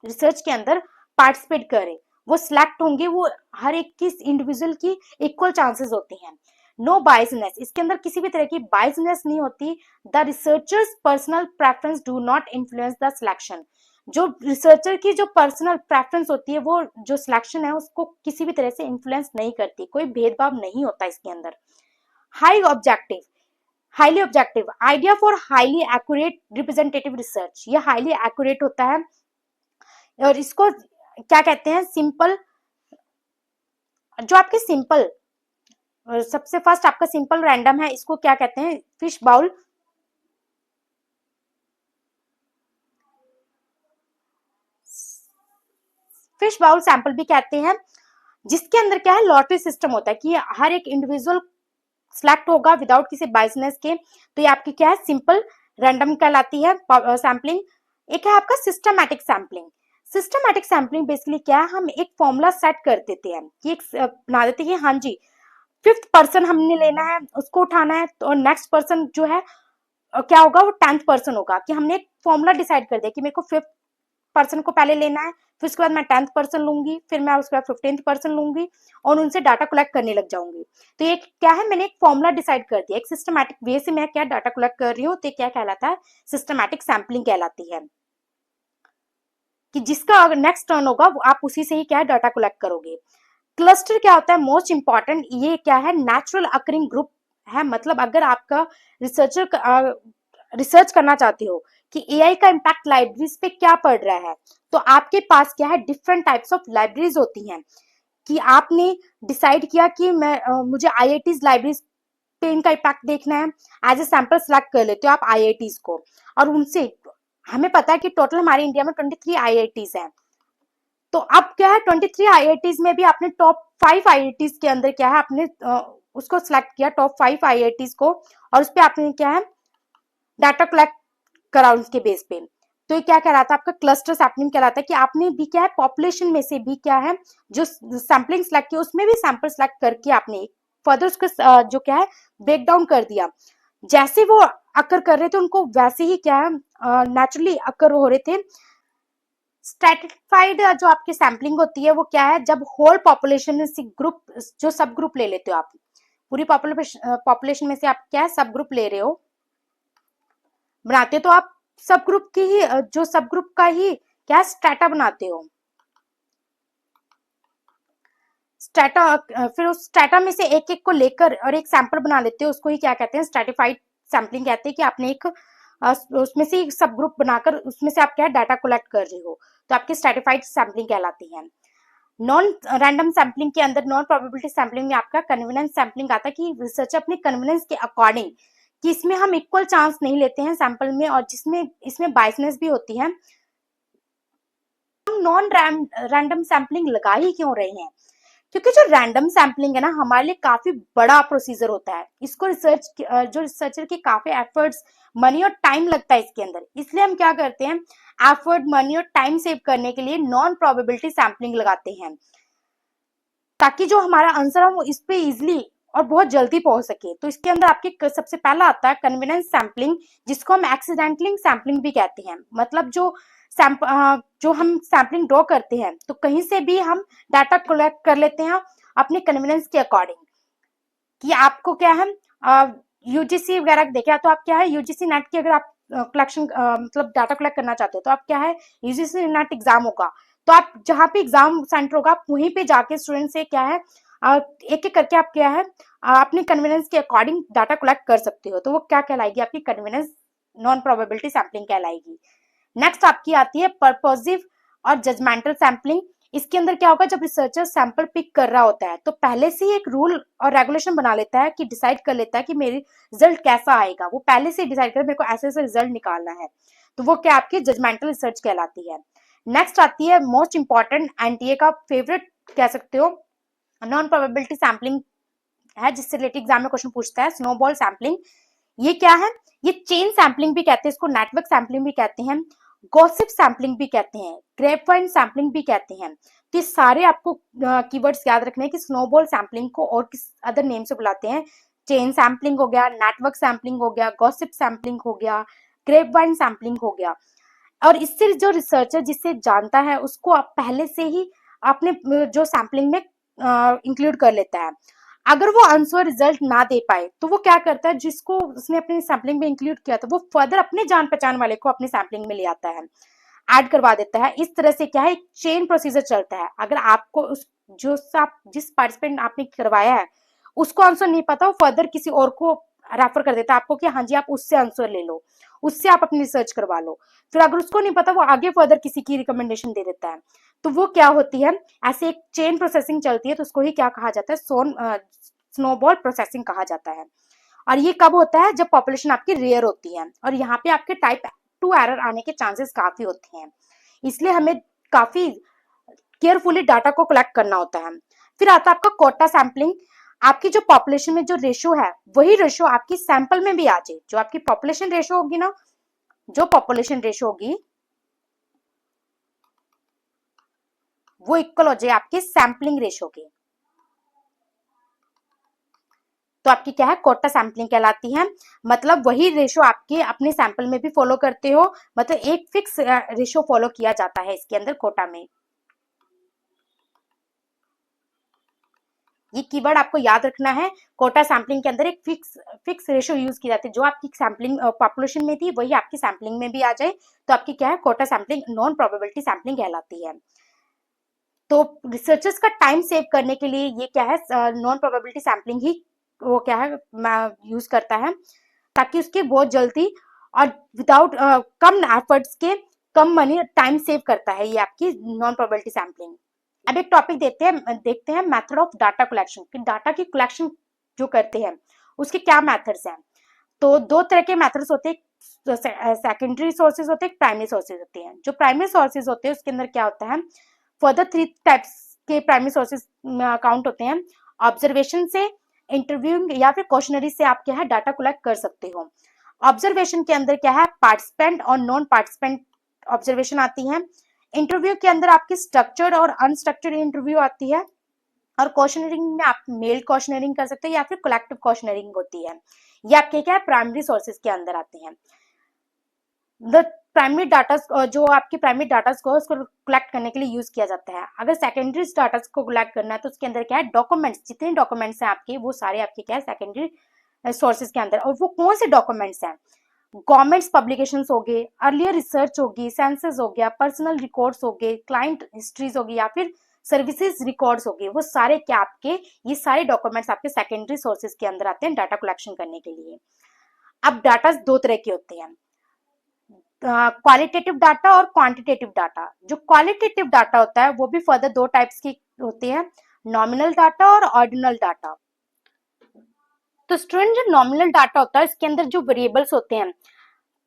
रिसर्च के अंदर पार्टिसिपेट करें, वो सिलेक्ट होंगे, वो हर एक की इंडिविजुअल की इक्वल चांसेस होती हैं। नो बायसनेस, इसके अंदर किसी भी तरह की बायसनेस नहीं होती। The researchers personal preference do not influence the selection, जो रिसर्चर की जो पर्सनल प्रेफरेंस होती है वो जो सिलेक्शन है उसको किसी भी तरह से इन्फ्लुएंस नहीं करती, कोई भेदभाव नहीं होता इसके अंदर। Highly objective idea for highly accurate representative research, ये हाईली एक्यूरेट होता है, और इसको क्या कहते हैं, सिंपल, जो आपके सिंपल, सबसे फर्स्ट आपका सिंपल रैंडम है, इसको क्या कहते हैं, फिश बाउल सैंपल भी कहते हैं, जिसके अंदर क्या है, लॉटरी सिस्टम होता है कि हर एक इंडिविजुअल सिलेक्ट होगा विदाउट किसी बायसनेस के, तो ये आपकी क्या है, सिंपल रैंडम कहलाती है सैम्पलिंग। एक है आपका systematic sampling. Systematic sampling basically क्या है, हम एक फॉर्मूला सेट कर देते हैं कि एक बना देते हैं, हाँ जी 5th पर्सन हमने लेना है, उसको उठाना है, तो नेक्स्ट पर्सन जो है क्या होगा, वो 10th पर्सन होगा, कि हमने एक फॉर्मूला डिसाइड कर दिया कि मेरे को 5th पर्सन को पहले लेना है, फिर उसके बाद मैं 10th पर्सन लूंगी, फिर मैं उसके बाद 15th पर्सन लूंगी और उनसे डाटा कलेक्ट करने लग जाऊंगी। तो ये क्या है, मैंने एक फॉर्मूला डिसाइड कर दिया, एक सिस्टमैटिक वे से मैं क्या डाटा कलेक्ट कर रही हूँ, तो क्या कहलाता है, सिस्टमैटिक सैम्पलिंग कहलाती है, कि जिसका अगर नेक्स्ट टर्न होगा वो आप उसी से ही क्या है डाटा कलेक्ट करोगे। क्लस्टर क्या होता है, मोस्ट इंपॉर्टेंट, ये क्या है, नेचुरल अकरिंग ग्रुप है, मतलब अगर आपका रिसर्चर रिसर्च करना चाहते हो कि एआई का इम्पैक्ट लाइब्रेरीज पे क्या पड़ रहा है, तो आपके पास क्या है, डिफरेंट टाइप्स ऑफ लाइब्रेरीज होती हैं, कि आपने डिसाइड किया कि मुझे आईआईटीज लाइब्रेरीज पे इनका इम्पैक्ट देखना है, एज ए सैंपल सेलेक्ट कर लेते हो आप आईआईटीज को, और उनसे हमें पता है कि टोटल हमारे इंडिया में 23 आईआईटीज हैं, तो अब क्या है 23 आईआईटीज में भी आपने टॉप 5 आईआईटीज के अंदर क्या है, आपने उसको सिलेक्ट किया टॉप 5 आईआईटीज को, और उस पर आपने क्या है डाटा कलेक्ट करा उसके बेस पे, तो ये क्या कहलाता है, आपका क्लस्टर सैम्पलिंग कहलाता है, कि आपने भी क्या है पॉपुलेशन में से भी क्या है जो सैम्पलिंग सिलेक्ट किया उसमें भी सैंपल सिलेक्ट करके आपने फर्दर उसको जो क्या है ब्रेक डाउन कर दिया, जैसे वो अकर कर रहे थे उनको वैसे ही क्या है नेचुरली अकर हो रहे थे। स्ट्रैटिफाइड जो आपकी सैम्पलिंग होती है वो क्या है, जब होल पॉपुलेशन से ग्रुप, जो सब ग्रुप ले लेते हो आप, पूरी पॉपुलेशन में से आप क्या है सब ग्रुप ले रहे हो, बनाते हो, तो आप सब ग्रुप की ही जो सब ग्रुप का ही क्या स्ट्रेटा बनाते हो, स्ट्रेटा, फिर उस स्ट्रेटा में से एक एक को लेकर और एक सैंपल बना लेते हो, उसको ही क्या कहते हैं, स्ट्रैटिफाइड सैम्पलिंग कहते हैं, कि आपने एक उसमें से एक सब ग्रुप बनाकर उसमें से आप क्या डाटा कलेक्ट कर रहे हो, तो आपकी स्ट्रैटिफाइड सैम्पलिंग कहलाती है। नॉन रैंडम सैम्पलिंग के अंदर, नॉन प्रोबेबिलिटी सैम्पलिंग में आपका कन्वीनियंस सैम्पलिंग आता है, कि रिसर्चर अपने कन्वीनियंस के अकॉर्डिंग, कि इसमें हम इक्वल चांस नहीं लेते हैं सैंपल में, और जिसमें इसमें बायसनेस भी होती है, हम नॉन रैंडम सैम्पलिंग लगा ही क्यों रहे हैं, क्योंकि जो रैंडम सैम्पलिंग है ना हमारे लिए काफी बड़ा प्रोसीजर होता है, इसको जो रिसर्चर के काफी एफर्ट्स, मनी और टाइम लगता है इसके अंदर, इसलिए हम क्या करते हैं, एफर्ट, मनी और टाइम सेव करने के लिए नॉन प्रोबेबिलिटी सैम्पलिंग लगाते हैं, ताकि जो हमारा आंसर है वो इस पे इजिली और बहुत जल्दी पहुंच सके। तो इसके अंदर आपके सबसे पहला आता है कन्वीनियंस सैम्पलिंग, जिसको हम एक्सीडेंटली सैम्पलिंग भी कहते हैं, मतलब जो हम सैम्पलिंग ड्रॉ करते हैं तो कहीं से भी हम डाटा कलेक्ट कर लेते हैं अपने कन्वीनियंस के अकॉर्डिंग, कि आपको क्या है यूजीसी वगैरह देखा, तो आप क्या है यूजीसी नेट की अगर आप कलेक्शन मतलब डाटा कलेक्ट करना चाहते हो, तो आप क्या है यूजीसी नेट एग्जाम होगा, तो आप जहाँ पे एग्जाम सेंटर होगा आप वहीं पे जाके स्टूडेंट से क्या है एक एक करके आप क्या है अपने कन्वीनियंस के अकॉर्डिंग डाटा कलेक्ट कर सकते हो, तो वो क्या कहलाएगी, आपकी कन्वीनियंस नॉन प्रोबेबिलिटी सैम्पलिंग कहलाएगी। नेक्स्ट आपकी आती है पर्पसिव और जजमेंटल सैम्पलिंग। इसके अंदर क्या होगा, जब रिसर्चर सैंपल पिक कर रहा होता है तो पहले से ही एक रूल और रेगुलेशन बना लेता है कि डिसाइड कर लेता है कि मेरी रिजल्ट कैसा आएगा, वो पहले से डिसाइड कर मेरे को ऐसे ऐसे रिजल्ट निकालना है, तो वो क्या आपकी जजमेंटल रिसर्च कहलाती है। नेक्स्ट आती है मोस्ट इंपॉर्टेंट एनटीए का फेवरेट कह सकते हो, नॉन प्रोबेबिलिटी सैम्पलिंग है, जिससे रिलेटेड एग्जाम में क्वेश्चन पूछता है, स्नोबॉल सैम्पलिंग। ये क्या है, ये चेन सैम्पलिंग भी कहते हैं इसको, नेटवर्क सैम्पलिंग भी कहते हैं, गॉसिप सैम्पलिंग भी कहते हैं, ग्रेपवाइन सैम्पलिंग भी कहते हैं। तो ये सारे आपको कीवर्ड्स याद रखने हैं कि स्नोबॉल सैम्पलिंग को और किस अदर नेम से बुलाते हैं। चेन सैम्पलिंग हो गया, नेटवर्क सैम्पलिंग हो गया, गॉसिप सैम्पलिंग हो गया, ग्रेपवाइन सैम्पलिंग हो गया। और इससे जो रिसर्चर जिसे जानता है उसको आप पहले से ही आपने जो सैम्पलिंग में इंक्लूड कर लेता है। अगर वो आंसर रिजल्ट ना दे पाए तो वो क्या करता है, जिसको उसने अपनी सैम्पलिंग में इंक्लूड किया था वो फर्दर अपने जान पहचान वाले को अपनी सैम्पलिंग में ले आता है, ऐड करवा देता है। इस तरह से क्या है, एक चेन प्रोसीजर चलता है। अगर आपको उस जिस पार्टिसिपेंट आपने करवाया है उसको आंसर नहीं पता, वो फर्दर किसी और को रेफर कर देता है आपको कि हाँ जी आप उससे आंसर ले लो, उससे आप अपनी रिसर्च करवा लो। फिर अगर उसको नहीं पता वो आगे फर्दर किसी की रिकमेंडेशन दे देता है। तो वो क्या होती है, ऐसे एक चेन प्रोसेसिंग चलती है, तो उसको ही क्या कहा जाता है, स्नोबॉल प्रोसेसिंग कहा जाता है। और ये कब होता है, जब पॉपुलेशन आपकी रेयर होती है, और यहाँ पे आपके टाइप 2 एरर आने के चांसेस काफी होते हैं, इसलिए हमें काफी केयरफुली डाटा को कलेक्ट करना होता है। फिर आता है आपका कोटा सैम्पलिंग। आपकी जो पॉपुलेशन में जो रेशो है वही रेशो आपकी सैंपल में भी आ जाए। जो आपकी पॉपुलेशन रेशो होगी ना, जो पॉपुलेशन रेशो होगी वो इक्वल हो जाए आपकी सैम्पलिंग रेशो के, तो आपकी क्या है, कोटा सैम्पलिंग कहलाती है। मतलब वही रेशो आपके अपने सैंपल में भी फॉलो करते हो, मतलब एक फिक्स रेशो फॉलो किया जाता है इसके अंदर कोटा में। ये कीवर्ड आपको याद रखना है, कोटा सैम्पलिंग के अंदर एक फिक्स रेशो यूज की जाती है, जो आपकी सैम्पलिंग पॉपुलेशन में थी वही आपकी सैम्पलिंग में भी आ जाए, तो आपकी क्या है, quota sampling non probability sampling कहलाती है। तो रिसर्चर्स का टाइम सेव करने के लिए ये क्या है, नॉन प्रोबेबिलिटी सैम्पलिंग ही वो क्या है यूज करता है, ताकि उसके बहुत जल्दी और विदाउट कम एफर्ट्स के कम मनी टाइम सेव करता है ये आपकी नॉन प्रोबेबिलिटी सैम्पलिंग। अब एक टॉपिक देखते हैं मेथड ऑफ डाटा कलेक्शन, कि डाटा की कलेक्शन जो करते हैं उसके क्या मेथड्स हैं। तो दो तरह के मेथड्स होते हैं, सेकेंडरी सोर्सेज होते हैं, प्राइमरी सोर्सेज होते हैं। जो प्राइमरी सोर्सेज होते हैं उसके अंदर क्या होता है, फर्दर 3 टाइप्स के प्राइमरी सोर्सेज काउंट होते हैं। ऑब्जर्वेशन से, इंटरव्यूइंग या फिर क्वेश्चनरी से आप क्या है डाटा कलेक्ट कर सकते हो। ऑब्जर्वेशन के अंदर क्या है, पार्टिसिपेंट और नॉन पार्टिसिपेंट ऑब्जर्वेशन आती है। इंटरव्यू के अंदर आपकी स्ट्रक्चर्ड और अनस्ट्रक्चर्ड इंटरव्यू आती है। और क्वेश्चनरिंग में आप मेल क्वेश्चनरिंग कर सकते हैं या फिर कलेक्टिव क्वेश्चनरिंग होती है। ये आपके क्या है, प्राइमरी सोर्सेज के अंदर आते हैं। द प्राइमरी डाटा जो आपके प्राइमरी डाटा को उसको कलेक्ट करने के लिए यूज किया जाता है। अगर सेकेंडरी डाटा को कलेक्ट करना है तो उसके अंदर क्या है, डॉक्यूमेंट्स, जितने डॉक्यूमेंट्स हैं आपके वो सारे आपके क्या है सेकेंडरी सोर्सेज के अंदर। और वो कौन से डॉक्यूमेंट्स हैं, गवर्नमेंट्स पब्लिकेशंस हो गए, अर्लियर रिसर्च होगी, सेंसस हो गया, पर्सनल रिकॉर्ड्स हो गए, क्लाइंट हिस्ट्रीज होगी या फिर सर्विसेज रिकॉर्ड्स हो गए, वो सारे क्या आपके ये सारे डॉक्यूमेंट्स आपके सेकेंडरी सोर्सेज के अंदर आते हैं डाटा कलेक्शन करने के लिए। अब डाटा दो तरह के होते हैं, क्वालिटेटिव डाटा और क्वांटिटेटिव डाटा। जो क्वालिटेटिव डाटा होता है वो भी फर्दर 2 टाइप्स के होते हैं, नॉमिनल डाटा और ऑर्डिनल डाटा। तो स्टूडेंट, जो नॉमिनल डाटा होता है इसके अंदर जो वेरिएबल्स होते हैं,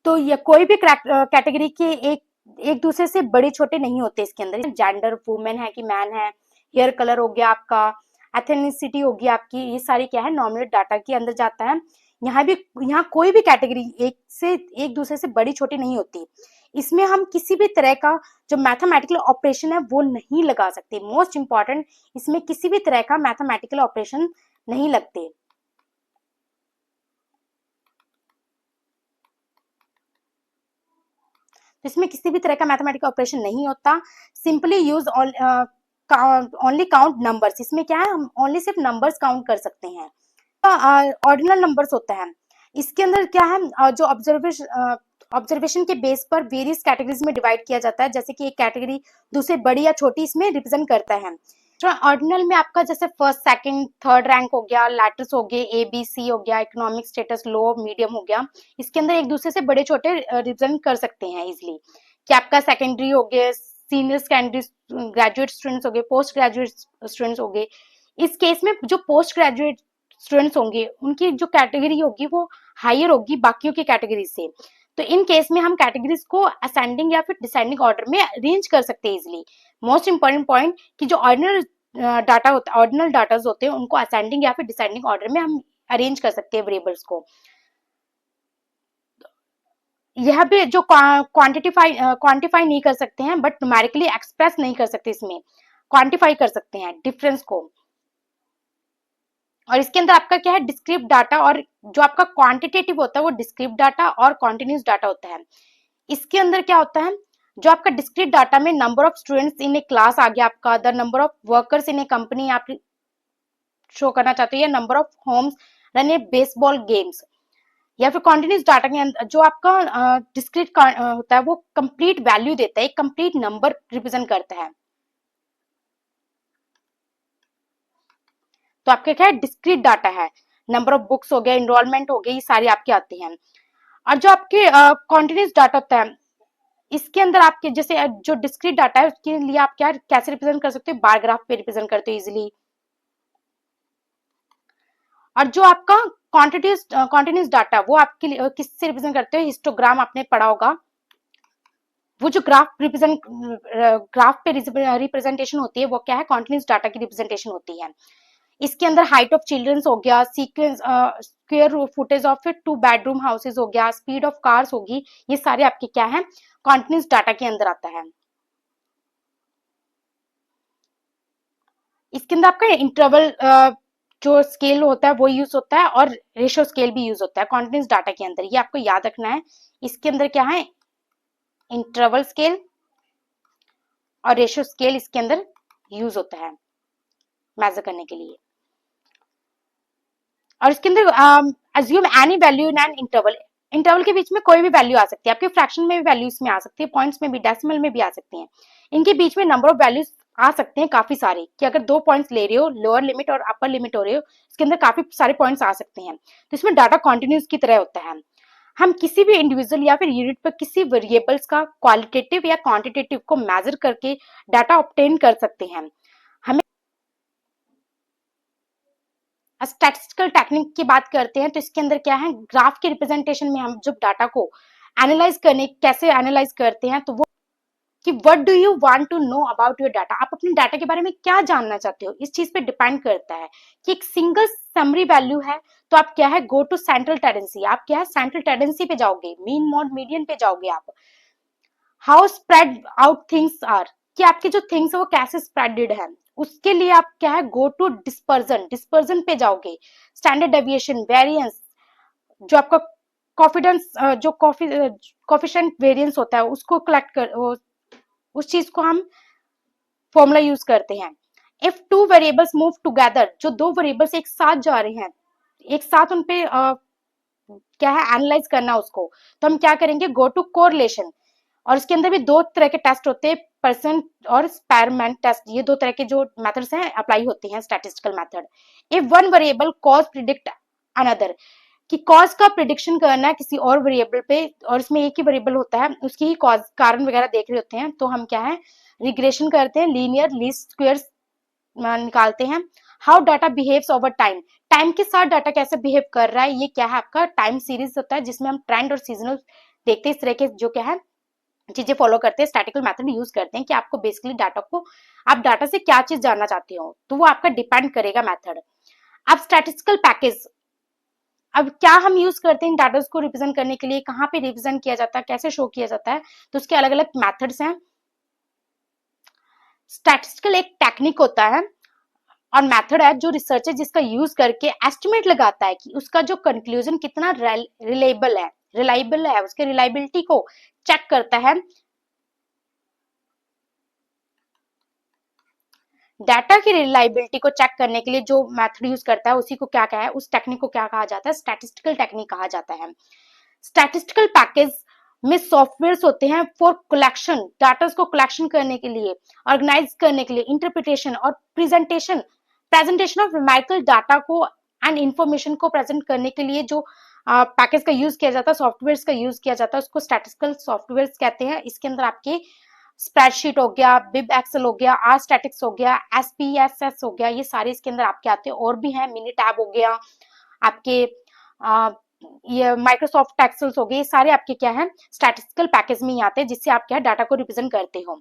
तो ये कोई भी कैटेगरी के एक दूसरे से बड़े छोटे नहीं होते इसके अंदर। जेंडर, वुमेन है कि मैन है, हेयर कलर हो गया आपका, एथेनिसिटी होगी आपकी, ये सारी क्या है नॉमिनल डाटा के अंदर जाता है। यहाँ कोई भी कैटेगरी एक दूसरे से बड़ी छोटी नहीं होती। इसमें हम किसी भी तरह का जो मैथमेटिकल ऑपरेशन है वो नहीं लगा सकते। मोस्ट इंपॉर्टेंट, इसमें किसी भी तरह का मैथमेटिकल ऑपरेशन नहीं लगते। तो इसमें किसी भी तरह का मैथमेटिकल ऑपरेशन नहीं होता। Simply use only count numbers. इसमें क्या है, हम ओनली सिर्फ नंबर्स काउंट कर सकते हैं। ऑर्डिनल नंबर्स होता है, इसके अंदर क्या है, जो ऑब्जर्वेशन के बेस पर वेरियस कैटेगरीज में डिवाइड किया जाता है। जैसे कि एक कैटेगरी दूसरे बड़ी या छोटी इसमें रिप्रेजेंट करता है। ऑर्डिनल में आपका जैसे फर्स्ट सेकंड थर्ड रैंक हो गया, लेटर्स हो गए, ए बी सी हो गया, इकोनॉमिक स्टेटस लो मीडियम हो गया, इसके अंदर एक दूसरे से बड़े छोटे रिप्रेजेंट कर सकते हैं इजिली, कि आपका सेकेंडरी हो गए, सीनियर सेकेंडरी, ग्रेजुएट स्टूडेंट्स हो गए, पोस्ट ग्रेजुएट स्टूडेंट्स हो गए। इस केस में जो पोस्ट ग्रेजुएट स्टूडेंट्स होंगे उनकी जो कैटेगरी होगी वो हायर होगी बाकियों की कैटेगरी से। तो इन केस में हम कैटेगरीज को असेंडिंग या फिर डिसेंडिंग ऑर्डर में अरेंज कर सकते हैं इजिली। मोस्ट इंपॉर्टेंट पॉइंट कि जो ऑर्डिनल डाटा होता है, ऑर्डिनल डाटाज होते हैं, उनको असेंडिंग या फिर डिसेंडिंग ऑर्डर में हम अरेंज कर सकते हैं वेरिएबल्स को। यह भी जो क्वांटिफाई नहीं कर सकते हैं, बट न्यूमेरिकली एक्सप्रेस नहीं कर सकते, इसमें क्वांटिफाई कर सकते हैं डिफरेंस को। और इसके अंदर आपका क्या है, डिस्क्रिप्ट डाटा, और जो आपका क्वांटिटेटिव होता है वो डिस्क्रिप्ट डाटा और कॉन्टिन्यूस डाटा होता है। इसके अंदर क्या होता है, जो आपका डिस्क्रीट डाटा में number of students in a class आ गया, आपका the number of workers in a company आप शो करना चाहते हो, या number of homes run a baseball games, या फिर कॉन्टिन्यूस डाटा के अंदर जो आपका डिस्क्रीट होता है वो कंप्लीट वैल्यू देता है, एक कंप्लीट नंबर रिप्रेजेंट करता है। तो आपके क्या है, डिस्क्रीट डाटा है, नंबर ऑफ बुक्स हो गया, एनरोलमेंट हो गई, ये सारे आपके आते हैं। और जो आपके कॉन्टिन्यूस डाटा होता है, इसके अंदर आपके जैसे जो डिस्क्रीट डाटा है उसके लिए आप क्या कैसे रिप्रेजेंट कर सकते हो, बार ग्राफ पे रिप्रेजेंट करते हो इजिली। और जो आपका कॉन्टिन्यूस डाटा वो आपके लिए किससे रिप्रेजेंट करते हो, हिस्टोग्राम आपने पढ़ा होगा, वो जो ग्राफ पे रिप्रेजेंटेशन होती है वो क्या है, कॉन्टिन्यूस डाटा की रिप्रेजेंटेशन होती है। इसके अंदर हाइट ऑफ चिल्ड्रंस हो गया, sequence square footage of 2 bedroom houses हो गया, स्पीड ऑफ कार्स होगी, ये सारे आपके क्या है, कॉन्टिन्यूस डाटा के अंदर आता है। इसके अंदर आपका इंटरवल जो स्केल होता है वो यूज होता है, और रेशियो स्केल भी यूज होता है कॉन्टिन्यूस डाटा के अंदर, ये आपको याद रखना है। इसके अंदर क्या है, इंटरवल स्केल और रेशियो स्केल इसके अंदर यूज होता है मेजर करने के लिए। और इसके अंदर assume any value in an interval, interval के बीच में कोई भी वैल्यू आ सकती है, आपके फ्रैक्शन में भी वैल्यू इसमें आ सकती है, पॉइंट्स में भी, डेसिमल में भी आ सकती हैं। इनके बीच में नंबर ऑफ वैल्यूज आ सकते हैं काफी सारे, कि अगर 2 पॉइंट्स ले रहे हो, लोअर लिमिट और अपर लिमिट हो रहे हो, इसके अंदर काफी सारे पॉइंट्स आ सकते हैं। तो इसमें डाटा कॉन्टिन्यूस की तरह होता है। हम किसी भी इंडिविजुअल या फिर यूनिट पर किसी वेरिएबल्स का क्वालिटेटिव या क्वांटिटेटिव को मेजर करके डाटा ऑब्टेन कर सकते हैं। हमें स्टैटिस्टिकल टेक्निक की बात करते हैं तो इसके अंदर क्या है, ग्राफ के रिप्रेजेंटेशन में हम जब डाटा को एनालाइज करने कैसे एनालाइज करते हैं, तो वो कि what do you want to know about your data, आप अपने डाटा के बारे में क्या जानना चाहते हो, इस चीज पे डिपेंड करता है। कि एक सिंगल समरी वैल्यू है तो आप क्या है, गो टू सेंट्रल टेंडेंसी, आप क्या है सेंट्रल टेंडेंसी पे जाओगे, मीन मोड मीडियन पे जाओगे आप। How spread out things are, कि आपके जो थिंग्स है वो कैसे स्प्रेडेड है, उसके लिए आप क्या है, गो टू डिस्पर्जन, डिस्पर्जन पे जाओगे। स्टैंडर्ड डेविएशन, वेरिएंस, जो आपका कॉन्फिडेंस जो कॉफिशिएंट वेरिएंस होता है उसको कलेक्ट कर, उस चीज को हम फॉर्मूला यूज करते हैं। If two variables move together, जो दो वेरिएबल्स एक साथ जा रहे हैं, एक साथ उनपे क्या है एनालाइज करना उसको, तो हम क्या करेंगे, गो टू कोरिलेशन। और इसके अंदर भी दो तरह के टेस्ट होते हैं, परसेंट और स्पेरमेंट टेस्ट, ये दो तरह के जो मेथड्स हैं अप्लाई होते हैं statistical method. If one variable cause predict another, कि कॉज का प्रिडिक्शन करना है किसी और वेरिएबल पे, और इसमें एक ही वेरिएबल होता है, उसकी ही कॉज कारण वगैरह देख रहे होते हैं, तो हम क्या है, रिग्रेशन करते हैं, लीनियर लीस्ट स्क्वायर्स निकालते हैं। How data behaves over time, time के साथ डाटा कैसे बिहेव कर रहा है, ये क्या है आपका टाइम सीरीज होता है, जिसमें हम ट्रेंड और सीजनल देखते हैं। इस तरह के जो क्या है चीजें फॉलो करते हैं, स्टैटिकल मेथड यूज करते हैं, कि आपको बेसिकली डाटा को, आप डाटा से क्या चीज जानना चाहते हो, तो वो आपका डिपेंड करेगा मेथड। अब स्टैटिस्टिकल पैकेज, अब क्या हम यूज करते हैं डाटा को रिप्रेजेंट करने के लिए, कहाँ पे रिप्रेजेंट किया जाता है, कैसे शो किया जाता है, तो उसके अलग अलग मेथड्स हैं। स्टैटिस्टिकल एक टेक्निक होता है और मेथड है जो रिसर्चर जिसका यूज करके एस्टिमेट लगाता है कि उसका जो कंक्लूजन कितना रिलायबल है, उसके रिलायबिलिटी को चेक करता है। डाटा की रिलायबिलिटी को चेक करने के लिए जो मेथड यूज करता है उसी को क्या कहा है, उस टेक्निक को क्या कहा जाता है, स्टैटिस्टिकल टेक्निक कहा जाता है। स्टैटिस्टिकल पैकेज में सॉफ्टवेयर्स होते हैं फॉर कलेक्शन, डाटा को कलेक्शन करने के लिए, ऑर्गेनाइज करने के लिए, इंटरप्रिटेशन और प्रेजेंटेशन ऑफ न्यूमेरिकल डाटा को एंड इंफॉर्मेशन को प्रेजेंट करने के लिए जो पैकेज का यूज किया जाता है, सॉफ्टवेयर का यूज किया जाता है, उसको स्टैटिस्टिकल सॉफ्टवेयर कहते हैं। इसके अंदर आपके स्प्रेडशीट हो गया, बिब एक्सेल हो गया, आर स्टैटिक्स हो गया, SPSS हो गया, ये सारे इसके अंदर आपके आते हैं। और भी हैं, मिनी टैब हो गया, आपके ये माइक्रोसॉफ्ट एक्सेल हो गए, ये सारे आपके क्या है स्टैटिस्टिकल पैकेज में ही आते हैं, जिससे आप क्या डाटा को रिप्रेजेंट करते हो।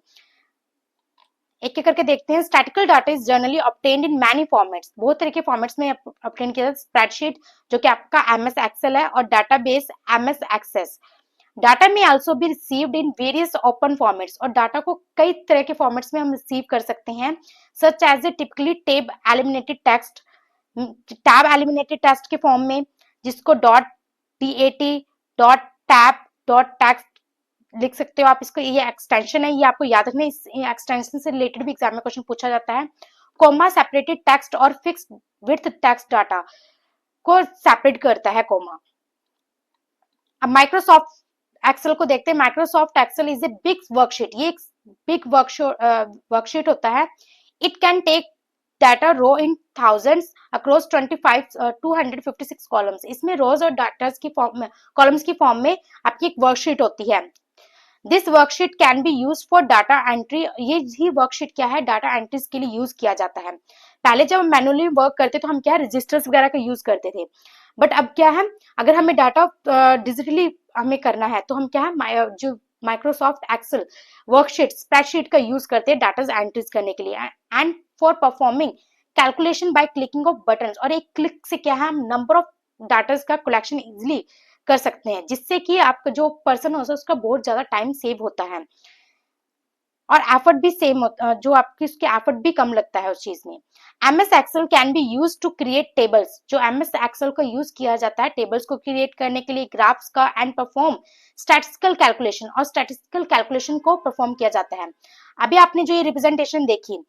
एक एक करके देखते हैं। Statistical data is generally obtained in many formats, बहुत तरह के फॉर्मेट्स में ऑब्टेन किया जाता है। स्प्रेडशीट जो कि आपका MS एक्सेल है, और डाटाबेस MS एक्सेस। डाटा में also be received in various open formats, और डाटा को कई तरह के फॉर्मेट्स में हम रिसीव कर सकते हैं, such as a typically tab eliminated text, tab eliminated text के फॉर्म में, जिसको .dat .tab.text लिख सकते हो आप। इसको ये एक्सटेंशन है, ये आपको याद रखना है, इस एक्सटेंशन से रिलेटेड भी एग्जाम में क्वेश्चन पूछा जाता है। कोमा सेपरेटेड टेक्स्ट और फिक्स्ड विड्थ टेक्स्ट डाटा को सेपरेट करता है कोमा। अब माइक्रोसॉफ्ट एक्सेल को देखते हैं। Microsoft Excel is a big worksheet, ये एक बिग वर्कशीट होता है। It can take data row in thousands across 256 columns. इसमें रोज और डाटा की फॉर्म में, कॉलम्स की फॉर्म में आपकी एक वर्कशीट होती है। This worksheet can be use for data entry, ये ही वर्कशीट क्या है डाटा एंट्रीज के लिए यूज किया जाता है। पहले जब हम मैनुअली वर्क करते तो हम क्या रजिस्टर्स वगैरह का यूज करते थे, बट अब क्या है अगर हमें डाटा डिजिटली हमें करना है तो हम क्या है जो माइक्रोसॉफ्ट एक्सेल वर्कशीट स्प्रेडशीट का यूज करते हैं डाटा एंट्रीज करने के लिए, and for performing calculation by clicking of buttons, और एक क्लिक से क्या है हम नंबर ऑफ डाटा का कलेक्शन इजिली कर सकते हैं, जिससे कि आपका जो पर्सन होता है उसका बहुत ज्यादा टाइम सेव होता है, और एफर्ट भी सेम होता है, जो आपकी उसके एफर्ट भी कम लगता है उस चीज में। MS Excel can be use to create tables, जो MS एक्सेल का यूज किया जाता है टेबल्स को क्रिएट करने के लिए, ग्राफ्स का, एंड परफॉर्म स्टैटिस्टिकल कैलकुलेशन, और स्टैटिस्टिकल कैलकुलेशन को परफॉर्म किया जाता है। अभी आपने जो ये रिप्रेजेंटेशन देखी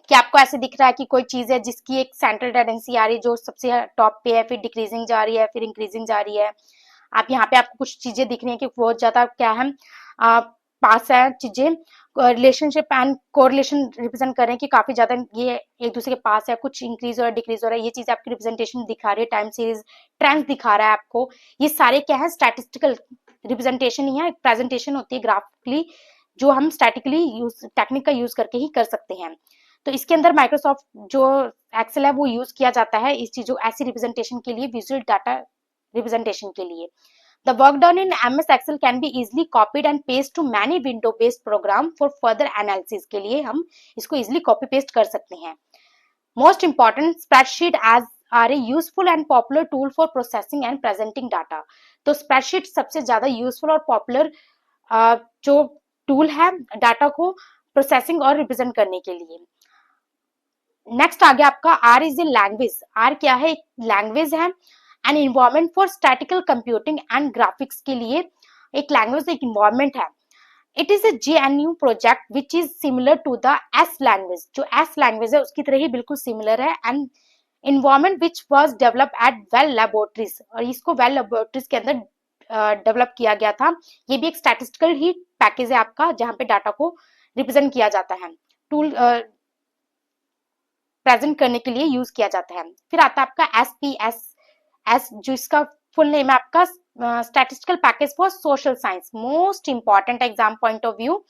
कि आपको ऐसे दिख रहा है कि कोई चीज है जिसकी एक सेंट्रल टेंडेंसी आ रही है जो सबसे टॉप पे है, फिर डिक्रीजिंग जा रही है, फिर इंक्रीजिंग जा रही है। आप यहाँ पे आपको कुछ चीजें दिख रही है कि बहुत ज्यादा क्या है पास है चीजें, रिलेशनशिप एंड कोरिलेशन रिप्रेजेंट कर रहे हैं कि काफी ज्यादा ये एक दूसरे के पास है, कुछ इंक्रीज हो रहा है डिक्रीज हो रहा है, ये चीज आपकी रिप्रेजेंटेशन दिखा रही है, टाइम सीरीज ट्रेंड्स दिखा रहा है आपको। ये सारे क्या है स्टैटिस्टिकल रिप्रेजेंटेशन ही है, प्रेजेंटेशन होती है ग्राफिकली, जो हम स्टैटिकली यूज टेक्निक का यूज करके ही कर सकते हैं। तो इसके अंदर माइक्रोसॉफ्ट जो एक्सेल है वो यूज किया जाता है इस चीजों ऐसी रिप्रेजेंटेशन के लिए, विजुअल डाटा रिप्रेजेंटेशन के लिए। The work done in MS Excel can be easily copied and pasted to many window-based program for further analysis, के लिए हम इसको easily copy paste कर सकते हैं। Most important, spreadsheet as are a useful and popular tool for processing and presenting data। तो spreadsheet सबसे ज्यादा useful और popular जो tool है डाटा को प्रोसेसिंग और रिप्रेजेंट करने के लिए। नेक्स्ट आ गया आपका R is a language. R क्या है, एक लैंग्वेज है, an environment for statistical computing and graphics के लिए एक लैंग्वेज एक इन्वायरमेंट है। It is a GNU project which is similar to the S language, जो S लैंग्वेज है उसकी तरह ही बिल्कुल सिमिलर है, and environment which was develop at Bell laboratories, और इसको वेल लेबोरेटरीज के अंदर डेवलप किया गया था। ये भी एक स्टैटिस्टिकल ही पैकेज है आपका, जहाँ पे डाटा को रिप्रेजेंट किया जाता है, टूल प्रेजेंट करने के लिए यूज किया जाता है। फिर आता है आपका SPSS, जो इसका फुल नेम है आपका statistical package for social science. Most important exam point of view,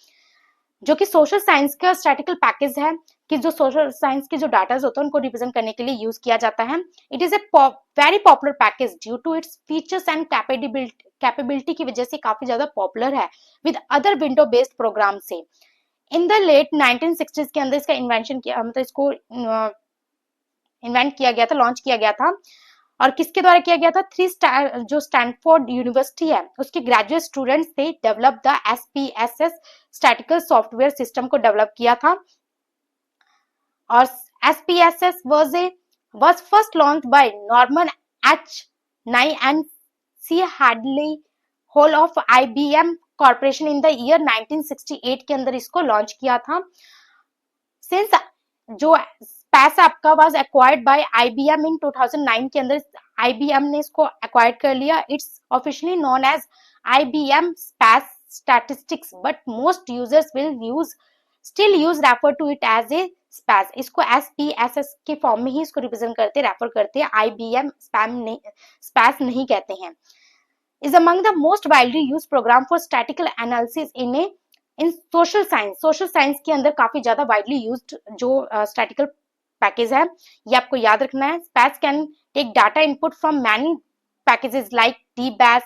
जो कि सोशल साइंस का स्टैटिकल पैकेज है कि जो सोशल साइंस के जो डाटा होते हैं उनको रिप्रेजेंट करने के लिए यूज किया जाता है। It is a very popular package due to its features and capability की वजह से काफी ज्यादा पॉपुलर है with other window based program से। इन द लेट 1960s के अंदर इसका इन्वेंशन किया, मतलब इसको इन्वेंट किया गया था, लॉन्च किया गया था, और किसके द्वारा किया गया था, जो स्टैनफोर्ड यूनिवर्सिटी है उसके ग्रेजुएट स्टूडेंट्स थे develop the SPSS statistical software system को डेवलप किया था। और SPSS was first launched by Norman H. Nye and C. Hadley Hall of IBM corporation in the year 1968 के अंदर इसको लॉन्च किया था। सिंस जो स्पैस आपका was acquired by IBM in 2009 के अंदर IBM ने इसको एक्वायर्ड कर लिया। It's officially known as IBM SPAS statistics, but most users will still use refer to it as a SPAS. इसको SPSS के फॉर्म में ही इसको रिप्रेजेंट करते, रेफर करते हैं, IBM SPAS नहीं कहते हैं. Is among the most widely used program for statistical analysis in social science. Social science के अंदर काफी ज्यादा widely used जो statistical पैकेज है, ये आपको याद रखना है. SPAS can take data input from many packages like DBAS,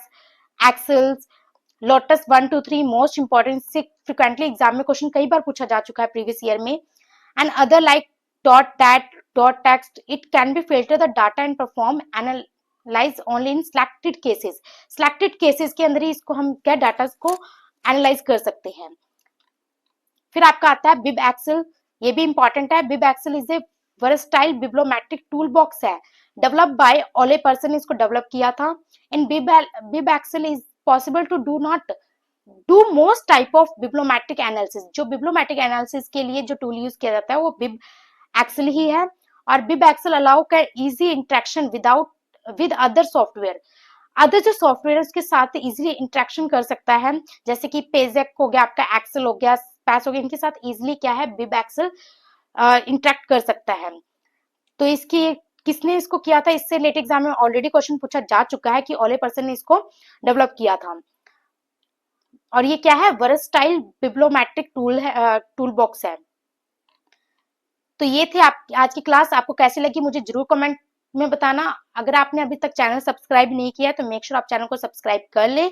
Excel, Lotus 1 2 3. Most important से फ्रिक्वेंटली एग्जाम में क्वेश्चन कई बार पूछा जा चुका है प्रीवियस ईयर में. And other like .dat, .text. It can be filter the data and perform analyze only in selected cases. selected cases के अंदर ही इसको हम क्या डाटा को एनालाइज कर सकते हैं. फिर आपका आता है बिब एक्सेल. ये भी इंपॉर्टेंट है. BibExcel is a versatile bibliometric tool box है, डेवलप बाय ओले पर्सन ने इसको डेवलप किया था. In BibExcel is possible to do most type of bibliometric analysis. जो बिब्लोमेट्रिक एनालिसिस के लिए जो टूल यूज किया जाता है वो बिब एक्सेल ही है. और बिब एक्सेल अलाउ का easy interaction with other software. Other जो सॉफ्टवेयर उसके साथ इजीली इंटरेक्शन कर सकता है, जैसे कि पेजेक हो गया, आपका एक्सेल हो गया, स्पैस हो गया, इनके साथ इजीली क्या है बिब एक्सेल इंटरेक्ट कर सकता है. तो इसकी किसने इसको किया था, इससे लेट एग्जाम में ऑलरेडी क्वेश्चन पूछा जा चुका है कि ओले पर्सन ने इसको डेवलप किया था. और ये क्या है, वर्सटाइल बिब्लोमेट्रिक टूल बॉक्स है. तो ये थे आप आज की क्लास. आपको कैसी लगी मुझे जरूर कमेंट में बताना. अगर आपने अभी तक चैनल सब्सक्राइब नहीं किया तो मेक श्योर आप चैनल को सब्सक्राइब कर ले.